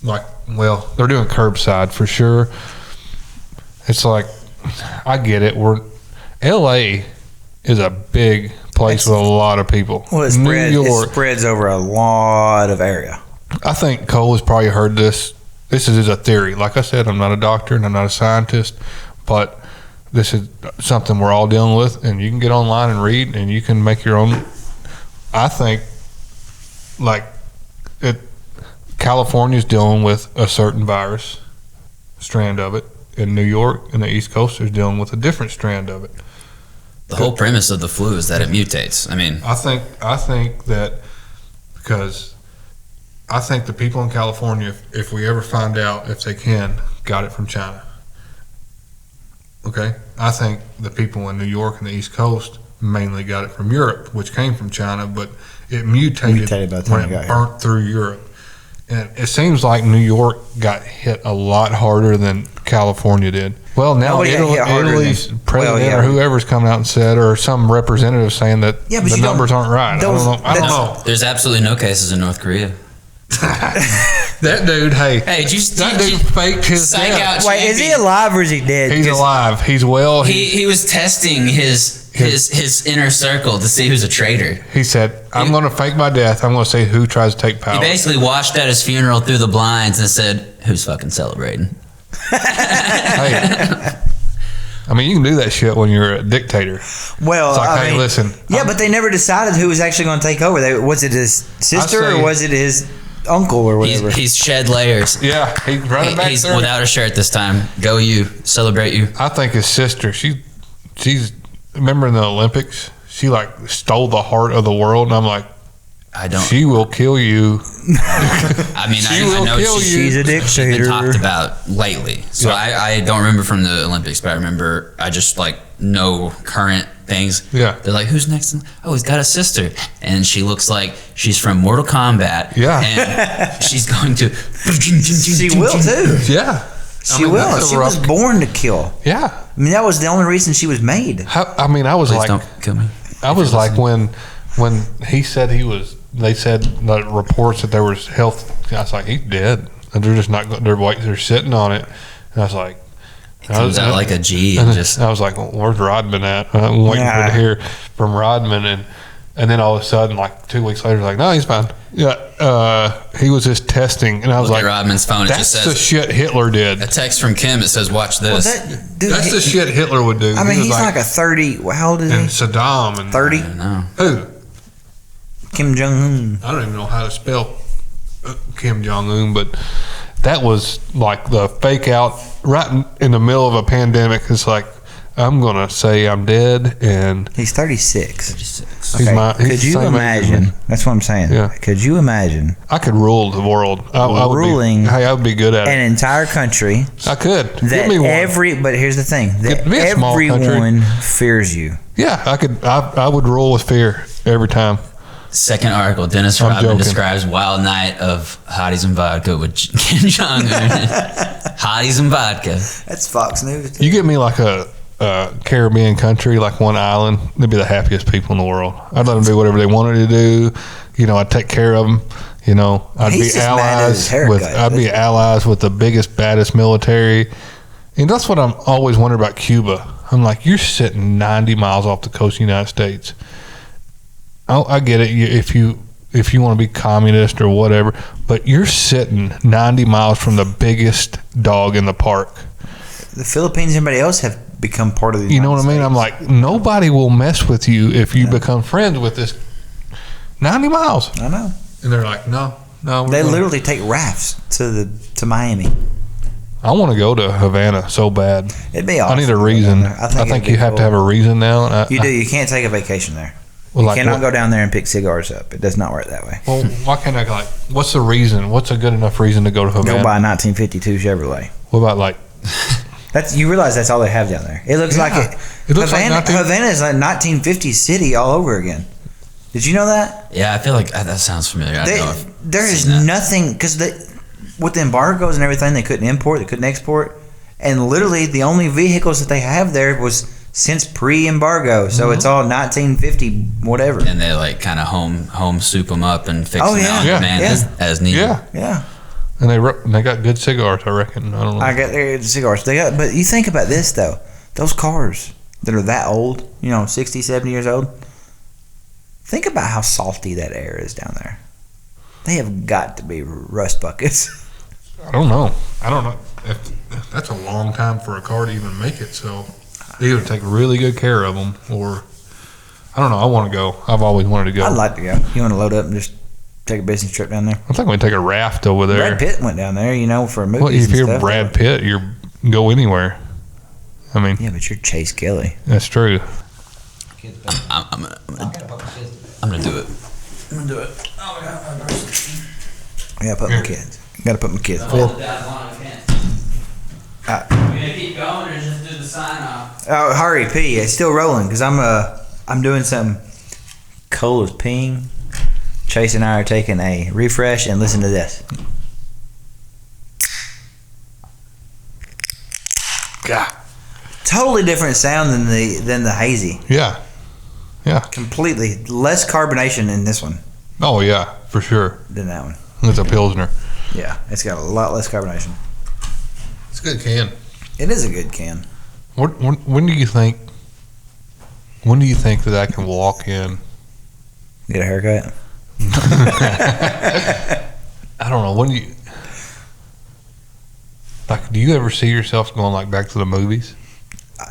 well, they're doing curbside for sure. It's like, I get it. L.A. is a big place with a lot of people. Well, it spreads over a lot of area. I think Cole has probably heard this. This is a theory. Like I said, I'm not a doctor and I'm not a scientist, but this is something we're all dealing with, and you can get online and read, and you can make your own. I think, California's dealing with a certain virus strand of it. In New York and the East Coast, is dealing with a different strand of it. The whole premise of the flu is that it mutates. I mean, I think that because I think the people in California, if we ever find out if they got it from China. Okay, I think the people in New York and the East Coast mainly got it from Europe, which came from China, but it mutated by the time when it got it burnt through Europe. And it seems like New York got hit a lot harder than California did. Well, now Italy's president or whoever's coming out and said, or some representative saying that the numbers aren't right. I don't know. There's absolutely no cases in North Korea. That dude, that dude faked his death. Wait, is he alive or is he dead? He's alive. He's well. He was testing his inner circle to see who's a traitor. He said, I'm going to fake my death. I'm going to say who tries to take power. He basically watched at his funeral through the blinds and said, who's fucking celebrating? I mean, you can do that shit when you're a dictator. Well, it's like, listen. Yeah, but they never decided who was actually going to take over. Was it his sister or was it his uncle or whatever? He's shed layers. Yeah, he's running back. He's without a shirt this time. Go you. Celebrate you. I think his sister, she's remember in the Olympics, she stole the heart of the world, and I'm like, she will kill you. I mean, I know she's a dictator. She's been talked about lately. So I don't remember from the Olympics, but I just know current things. Yeah. They're like, who's next? Oh, he's got a sister. And she looks like she's from Mortal Kombat. Yeah. And she's going to. She will too. Yeah. She will. She was born to kill. Yeah. I mean, that was the only reason she was made. I mean, I was Please don't kill me. I was like when he said they said the reports that there was health. I was like, he's dead, and they're just not. They're sitting on it, and I was like, it comes out like a G, and just. I was like, well, where's Rodman at? I'm waiting to hear from Rodman, and then all of a sudden, 2 weeks later, like, no, he's fine. Yeah, he was just testing, and I was Look like, at Rodman's phone. That's it just says, the shit Hitler did. A text from Kim. It says, "Watch this." That's the shit Hitler would do. I mean, he's like a 30. How old is he? And Saddam and 30. I don't know. Who? Kim Jong-un. I don't even know how to spell Kim Jong-un, but that was like the fake out right in the middle of a pandemic. It's like, I'm going to say I'm dead, and he's 36. 36. Okay. Could you imagine? That's what I'm saying. Yeah. Could you imagine? I could rule the world. I would be good at an entire country. I could. Give me one. But here's the thing: that everyone fears you. Yeah, I could. I would rule with fear every time. Second article: Dennis Rodman describes wild night of hotties and vodka with Kim Jong-un. Hotties and vodka. That's Fox News. You give me like a Caribbean country, like one island, they'd be the happiest people in the world. I'd let them do whatever they wanted to do. I'd take care of them. I'd be allies with the biggest, baddest military. And that's what I'm always wondering about Cuba. I'm like, you're sitting 90 miles off the coast of the United States. I get it if you want to be communist or whatever, but you're sitting 90 miles from the biggest dog in the park. The Philippines and everybody else have become part of the United States. You know what I mean? I'm like, nobody will mess with you if you become friends with this 90 miles. I know. And they're like, no. They literally take rafts to Miami. I want to go to Havana so bad. It'd be awesome. I need a reason. I think you have to have a reason now. You do. You can't take a vacation there. Well, you cannot go down there and pick cigars up. It does not work that way. Well, why can't I what's the reason? What's a good enough reason to go to Havana? Go buy a 1952 Chevrolet. What about you realize that's all they have down there. It looks like it. It looks Havana is like 1950s city all over again. Did you know that? Yeah, I feel like that sounds familiar. I know There is nothing, because with the embargoes and everything, they couldn't import, they couldn't export. And literally, the only vehicles that they have there was since pre-embargo. So it's all 1950, whatever. And they like kind of home soup them up and fix them out Yeah. man, as needed. Yeah. And they got good cigars, I reckon. I don't know. I got their cigars. But you think about this, though. Those cars that are that old, 60, 70 years old, think about how salty that air is down there. They have got to be rust buckets. I don't know. If that's a long time for a car to even make it. So they either take really good care of them, or I don't know. I want to go. I've always wanted to go. I'd like to go. You want to load up and just take a business trip down there? I think we take a raft over there. Brad Pitt went down there, for movies. Well, if and you're stuff. Brad Pitt, you go anywhere. I mean, Yeah, but you're Chase Kelly. that's true. I'm gonna do it. I'm gonna do it. I gotta put my kids. Gotta put my kids. You gonna keep going or just do the sign off? Oh, hurry, P. It's still rolling because I'm doing some. Cole is peeing. Chase and I are taking a refresh and listen to this. God. Totally different sound than the hazy. Yeah. Completely less carbonation in this one Oh yeah, for sure. than that one. It's a Pilsner. Yeah, it's got a lot less carbonation. It's a good can. It is a good can. When do you think? When do you think that I can walk in? Get a haircut. I don't know. When do you? Like, do you ever see yourself going like back to the movies?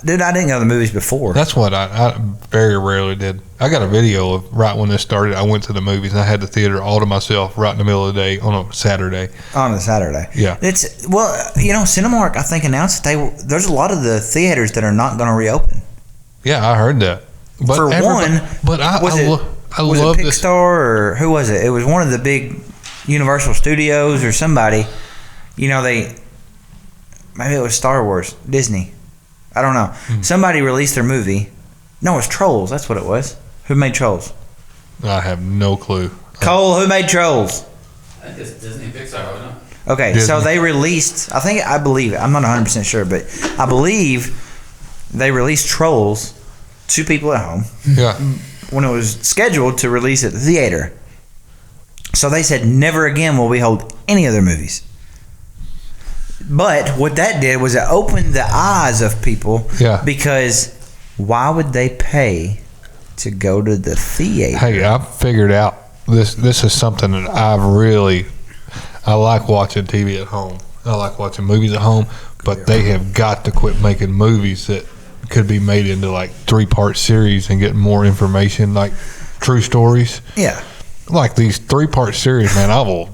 Dude, I didn't go to the movies before. That's what I very rarely did. I got a video of right when this started. I went to the movies and I had the theater all to myself right in the middle of the day on a Saturday. On a Saturday. Yeah. It's Cinemark I think announced that there's a lot of the theaters that are not going to reopen. Yeah, I heard that. But For one, but I was it love this. Pixar or who was it? It was one of the big Universal Studios or somebody. Maybe it was Star Wars, Disney. I don't know. Somebody released their movie. No, it was Trolls. That's what it was. Who made Trolls? I have no clue. Cole, who made Trolls? I think it's Disney Pixar, wasn't it? Okay, Disney. so they released, I believe, I'm not 100% sure, but I believe they released Trolls to people at home Yeah. when it was scheduled to release at the theater. So they said, never again will we hold any other movies. But what that did was it opened the eyes of people. Yeah. Because why would they pay to go to the theater? Hey, I've figured out this is something that I like watching TV at home. I like watching movies at home, but they have got to quit making movies that could be made into like 3-part series and get more information, like true stories. Yeah. Like these 3-part series, man, I will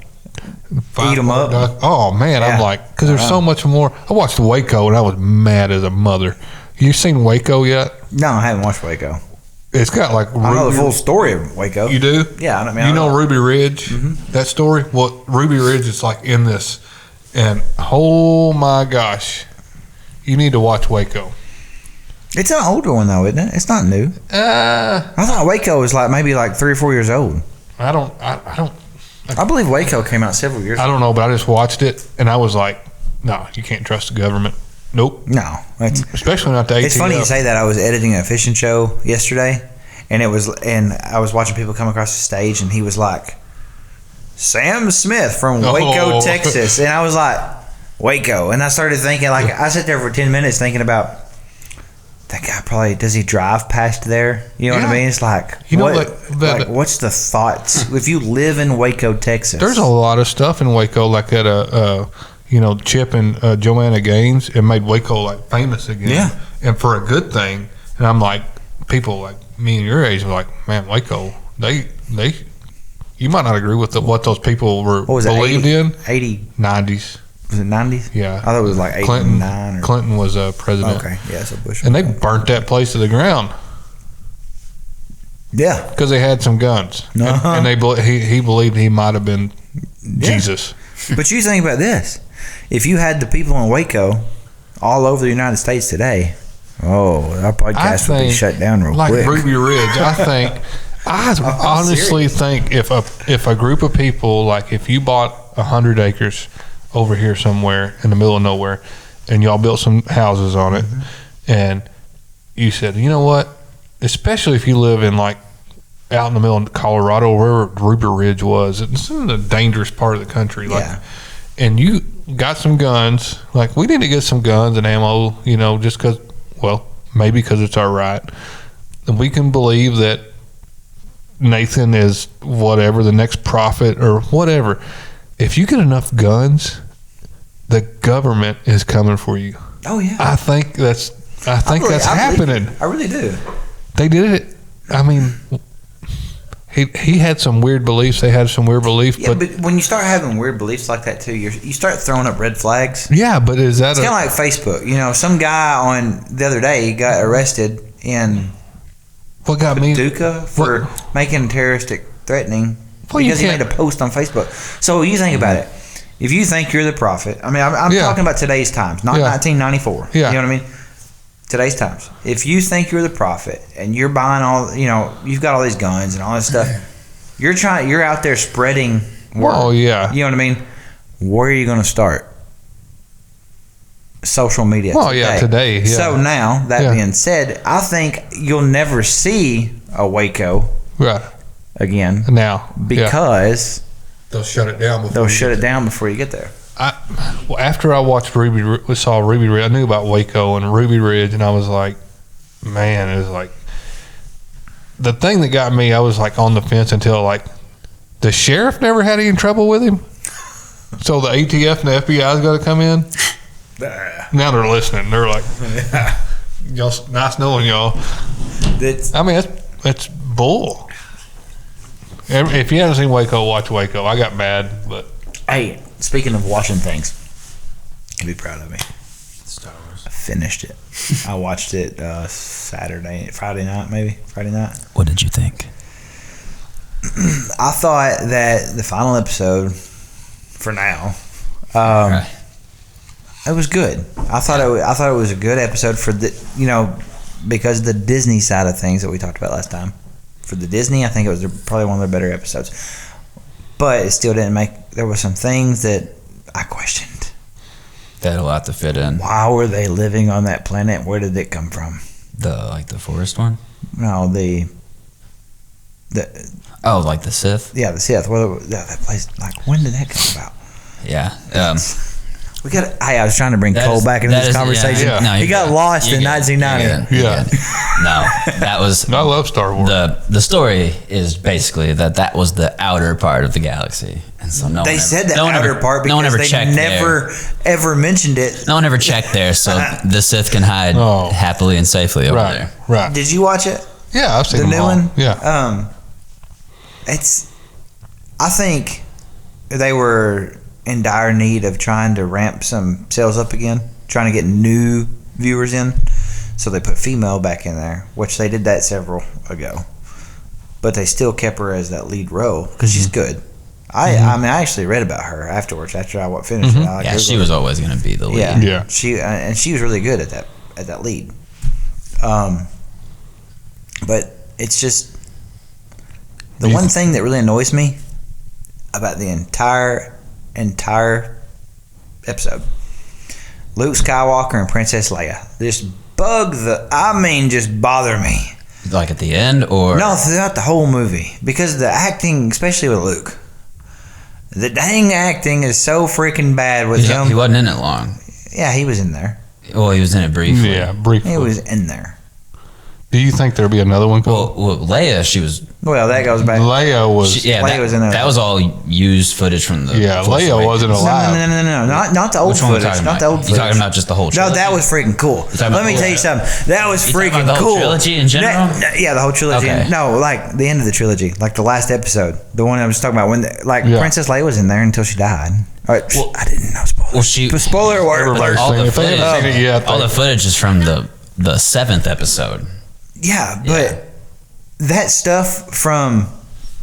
Eat 'em up. Oh man, Yeah. I'm like, because there's so much more. I watched Waco and I was mad as a mother. You seen Waco yet? No, I haven't watched Waco. It's got like I know the full story of Waco. You do? Yeah, I mean, you know Ruby Ridge, that story? Well, Ruby Ridge is like in this, and oh my gosh, you need to watch Waco. It's an older one though, isn't it? It's not new. I thought Waco was maybe 3 or 4 years old. I don't I believe Waco came out several years ago. know, but I just watched it and I was like, no, you can't trust the government. Nope. No, Especially not the ATF. it's funny you say that. I was editing a fishing show yesterday, and I was watching people come across the stage, and he was like, Sam Smith from Waco, Oh. Texas, and I was like, Waco, and I started thinking, I sat there for 10 minutes thinking about that guy. Probably does he drive past there? You know what I Yeah. mean? It's like, You know, what's the thoughts if you live in Waco, Texas? There's a lot of stuff in Waco, like that. Chip and Joanna Gaines, and made Waco like famous again. Yeah. And for a good thing. And I'm like, people like me and your age are like, man, Waco, they you might not agree with what those people were what was it, believed 80, in. 80, 90s. was it 90s? Yeah. I thought it was like 89 or Clinton was president. okay, yeah, so Bush. And they burnt that place to the ground yeah. because they had some guns. Uh-huh. And he believed he might have been Jesus. But you think about this. If you had the people in Waco all over the United States today, our podcast would be shut down real like quick. Ruby Ridge. I I honestly think if a group of people, like if you bought 100 acres over here somewhere in the middle of nowhere, and y'all built some houses on it, and you said, you know what, especially if you live in like out in the middle of Colorado, wherever Ruby Ridge was, it's in the dangerous part of the country, like, and you got some guns, like we need to get some guns and ammo, you know, just because, well, maybe because it's our right, and we can believe that Nathan is whatever, the next prophet or whatever. If you get enough guns, the government is coming for you. Oh yeah. I think that's happening. I really do. They did it. I mean, he had some weird beliefs. They had some weird beliefs. Yeah, but when you start having weird beliefs like that too, you start throwing up red flags. Yeah, but is that it's kind of like Facebook? You know, some guy on the other day got arrested in what got me Paducah for making terroristic threatening because he made a post on Facebook. So you think about it. If you think you're the prophet, I mean, I'm talking about today's times, not 1994. Yeah. You know what I mean? Today's times. If you think you're the prophet and you're buying all, you know, you've got all these guns and all this stuff, you're out there spreading word. Oh yeah. You know what I mean? Where are you going to start? Social media. Oh yeah, today. Yeah. So now that being said, I think you'll never see a Waco again now because they'll shut it down. Before you get there. After I watched Ruby Ridge, I knew about Waco and Ruby Ridge, and I was like, man, it was like the thing that got me. I was like on the fence until like the sheriff never had any trouble with him, so the ATF and the FBI's got to come in. Now they're listening. They're like, y'all, nice knowing y'all. I mean, that's bull. If you haven't seen Waco, watch Waco. I got mad, but hey. Speaking of watching things, you'll be proud of me. Star Wars. I finished it. I watched it Friday night. What did you think? I thought that the final episode, for now, it was good. I thought it was a good episode for because of the Disney side of things that we talked about last time. For the Disney, I think it was probably one of their better episodes. But it still didn't make. There were some things that I questioned. They had a lot to fit in. Why were they living on that planet? Where did it come from? The forest one? No, the like the Sith? Yeah, the Sith. Well, that place. Like, when did that come about? Yeah. We got. Hey, I was trying to bring Cole back into this conversation. Yeah. No, he got lost in 1990. Yeah. No, that was. I love Star Wars. The story is basically that was the outer part of the galaxy, and so they said the outer part because they never ever mentioned it. No one ever checked there, so the Sith can hide happily and safely over there. Right. Did you watch it? Yeah, I've seen the new one. Yeah. I think they were in dire need of trying to ramp some sales up again, trying to get new viewers in. So they put female back in there, which they did that several ago. But they still kept her as that lead role because she's good. I mean, I actually read about her afterwards after I finished it. Yeah, she was always going to be the lead. Yeah. She was really good at that lead. But it's just the one thing that really annoys me about the entire episode. Luke Skywalker and Princess Leia just just bother me. Like at the end, or no, throughout the whole movie, because the acting, especially with Luke, the dang acting is so freaking bad with him. He wasn't in it long. Yeah, he was in there. Well, he was in it briefly. Yeah, briefly. He was in there. Do you think there'll be another one? Well, Leia, she was. Well, that goes back. Leia was. Leia was in that was all used footage from the. Yeah, Leia wasn't alive. No, not the old footage. Not the old footage. You're talking about just the whole trilogy? No, that was freaking cool. Let me tell you something. That was freaking the cool. Whole trilogy in general? Yeah, the whole trilogy. Okay. No, like the end of the trilogy, like the last episode, the one I was talking about when, Princess Leia was in there until she died. All right, I didn't know spoilers. Well, spoiler alert. All the footage is from the 7th episode. Yeah, but that stuff from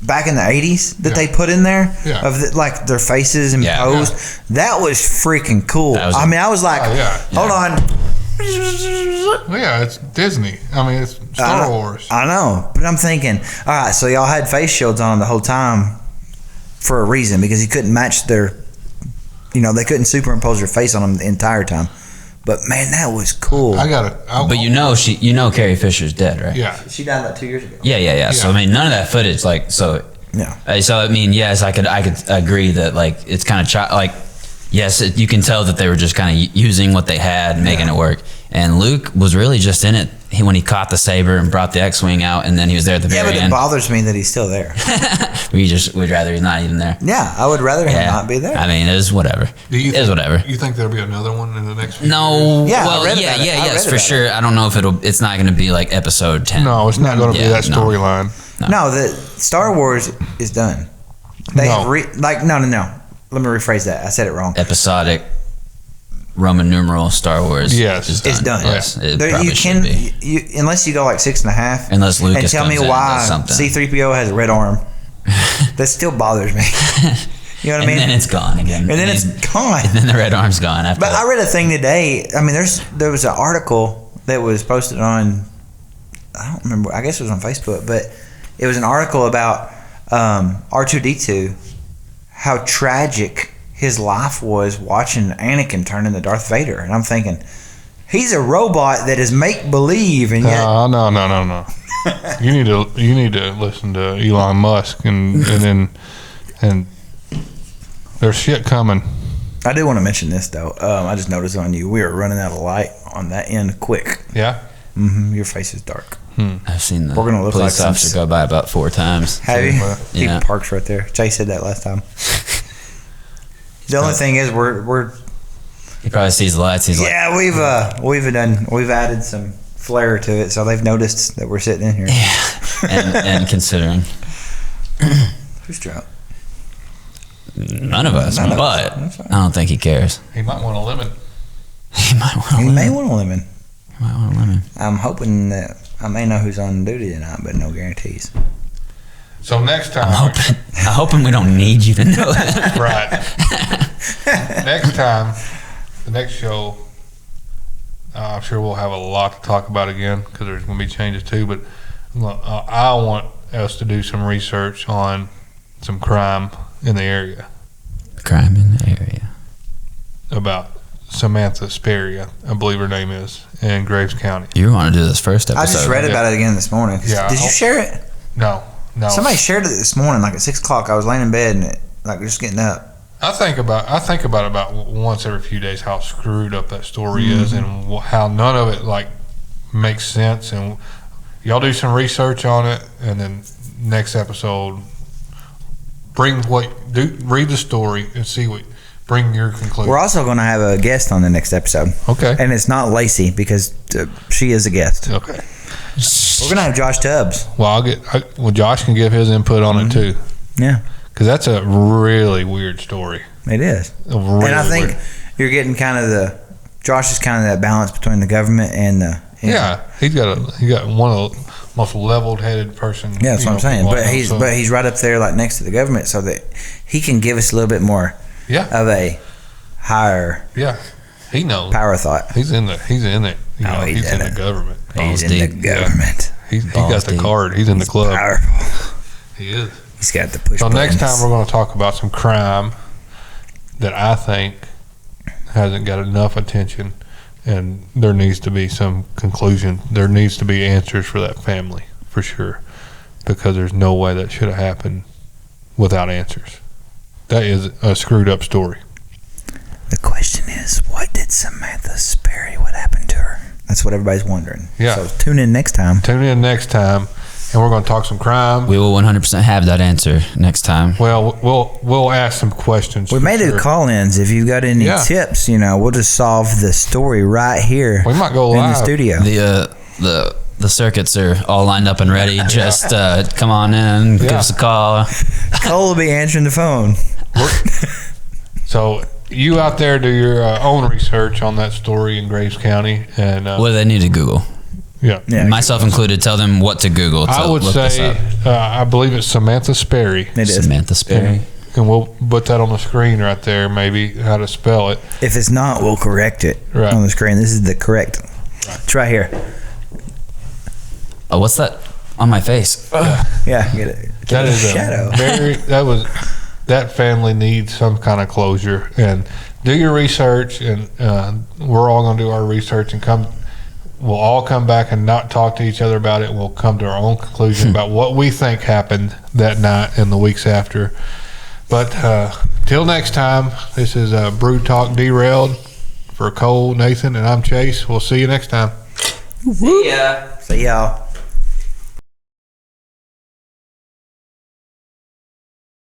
back in the 80s that they put in there of their faces and pose, that was freaking cool. I was like, hold on. Well, yeah, it's Disney. I mean, it's Star Wars. I know, but I'm thinking, all right, so y'all had face shields on the whole time for a reason, because you couldn't match their, they couldn't superimpose their face on them the entire time. But man, that was cool. But Carrie Fisher's dead, right? Yeah. She died like 2 years ago. Yeah. So I mean, none of that footage, Yeah. So I mean, yes, I could agree that it's kind of yes, you can tell that they were just kind of using what they had and making it work. And Luke was really just in it when he caught the saber and brought the X-wing out, and then he was there at the very end. Yeah, but it bothers me that he's still there. We'd rather he's not even there. Yeah, I would rather him not be there. I mean, it is whatever. You think there'll be another one in the next few No. years? Yeah, well, I read about it. yes, for sure. I don't know if it's not going to be like episode 10. No, it's not going to be that no. storyline. No, the Star Wars is done. No. No. Let me rephrase that. I said it wrong. Episodic Roman numeral Star Wars. Yes. It's done. Yes, it There, probably you should can, be. unless you go like 6.5. Unless Lucas and tell me comes in and why does something. C-3PO has a red arm. That still bothers me. You know what I mean? And then it's gone again. And then it's gone. And then the red arm's gone after But that. I read a thing today. I mean, there was an article that was posted on, I don't remember, I guess it was on Facebook, but it was an article about R2-D2, how tragic his life was watching Anakin turn into Darth Vader. And I'm thinking, he's a robot that is make-believe, and yet... No. You need to listen to Elon Musk, and there's shit coming. I do want to mention this, though. I just noticed on you, we are running out of light on that end quick. Yeah? Mm-hmm. Your face is dark. I've seen the We're gonna look police like officer some- go by about 4 times. Have you? Yeah. He parks right there. Jay said that last time. The only thing is, we're He probably sees the lights. He's yeah, we've added some flair to it, so they've noticed that we're sitting in here. and considering Who's drunk? none of us, None of but us. I don't think he cares. He might want a lemon. He might want a He lemon. may want a lemon. He might want a lemon. I'm hoping that I may know who's on duty tonight, but no guarantees. So next time... I'm hoping we don't need you to know that. Right. Next time, the next show, I'm sure we'll have a lot to talk about again, because there's going to be changes too, but I want us to do some research on some crime in the area. Crime in the area. About Samantha Sperry, I believe her name is, in Graves County. You want to do this first episode? I just read about it again this morning. Yeah, Did you share it? No. Somebody shared it this morning, like at 6 o'clock. I was laying in bed and just getting up. I think about it about once every few days how screwed up that story is, and how none of it makes sense. And y'all do some research on it, and then next episode, read the story and bring your conclusion. We're also going to have a guest on the next episode. Okay. And it's not Lacey, because she is a guest. Okay. We're going to have Josh Tubbs. Well, Josh can give his input on it too, Yeah, because that's a really weird story. it is. Really And I think weird. you're getting Josh is kind of that balance between the government and the... Yeah, he got one of the most leveled-headed person. Yeah, that's what I'm saying. people I But know, he's right up there, like next to the government, so that he can give us a little bit more of a higher he knows. power thought. He's in the. He's in the government. He's in deep. the government. He got the deep. card. He's in the club. Powerful. He is. He's got the push So buttons. next time we're going to talk about some crime that I think hasn't got enough attention, and there needs to be some conclusion. There needs to be answers for that family, for sure, because there's no way that should have happened without answers. That is a screwed up story. The question is, what did Samantha Sperry? What happened to her? That's what everybody's wondering. Yeah. So tune in next time. Tune in next time, and we're going to talk some crime. We will 100% have that answer next time. Well, we'll ask some questions. We for may do sure. call-ins if you've got any tips. We'll just solve the story right here. We might go in live. the studio. The circuits are all lined up and ready. Just come on in, give us a call. Cole will be answering the phone. So you out there do your own research on that story in Graves County, and What do they need to Google? yeah. Myself included. Tell them what to Google. To I would look this say up. I believe it's Samantha Sperry, It is. Samantha Sperry. and we'll put that on the screen right there. Maybe how to spell it. If it's not, we'll correct it Right. on the screen. This is the correct It's right here. Oh, what's that on my face? Yeah, get it. That is a shadow. that family needs some kind of closure. And do your research, and we're all going to do our research and come. We'll all come back and not talk to each other about it. We'll come to our own conclusion about what we think happened that night and the weeks after. But till next time, this is Brew Talk Derailed. For Cole, Nathan, and I'm Chase. We'll see you next time. See ya. See y'all.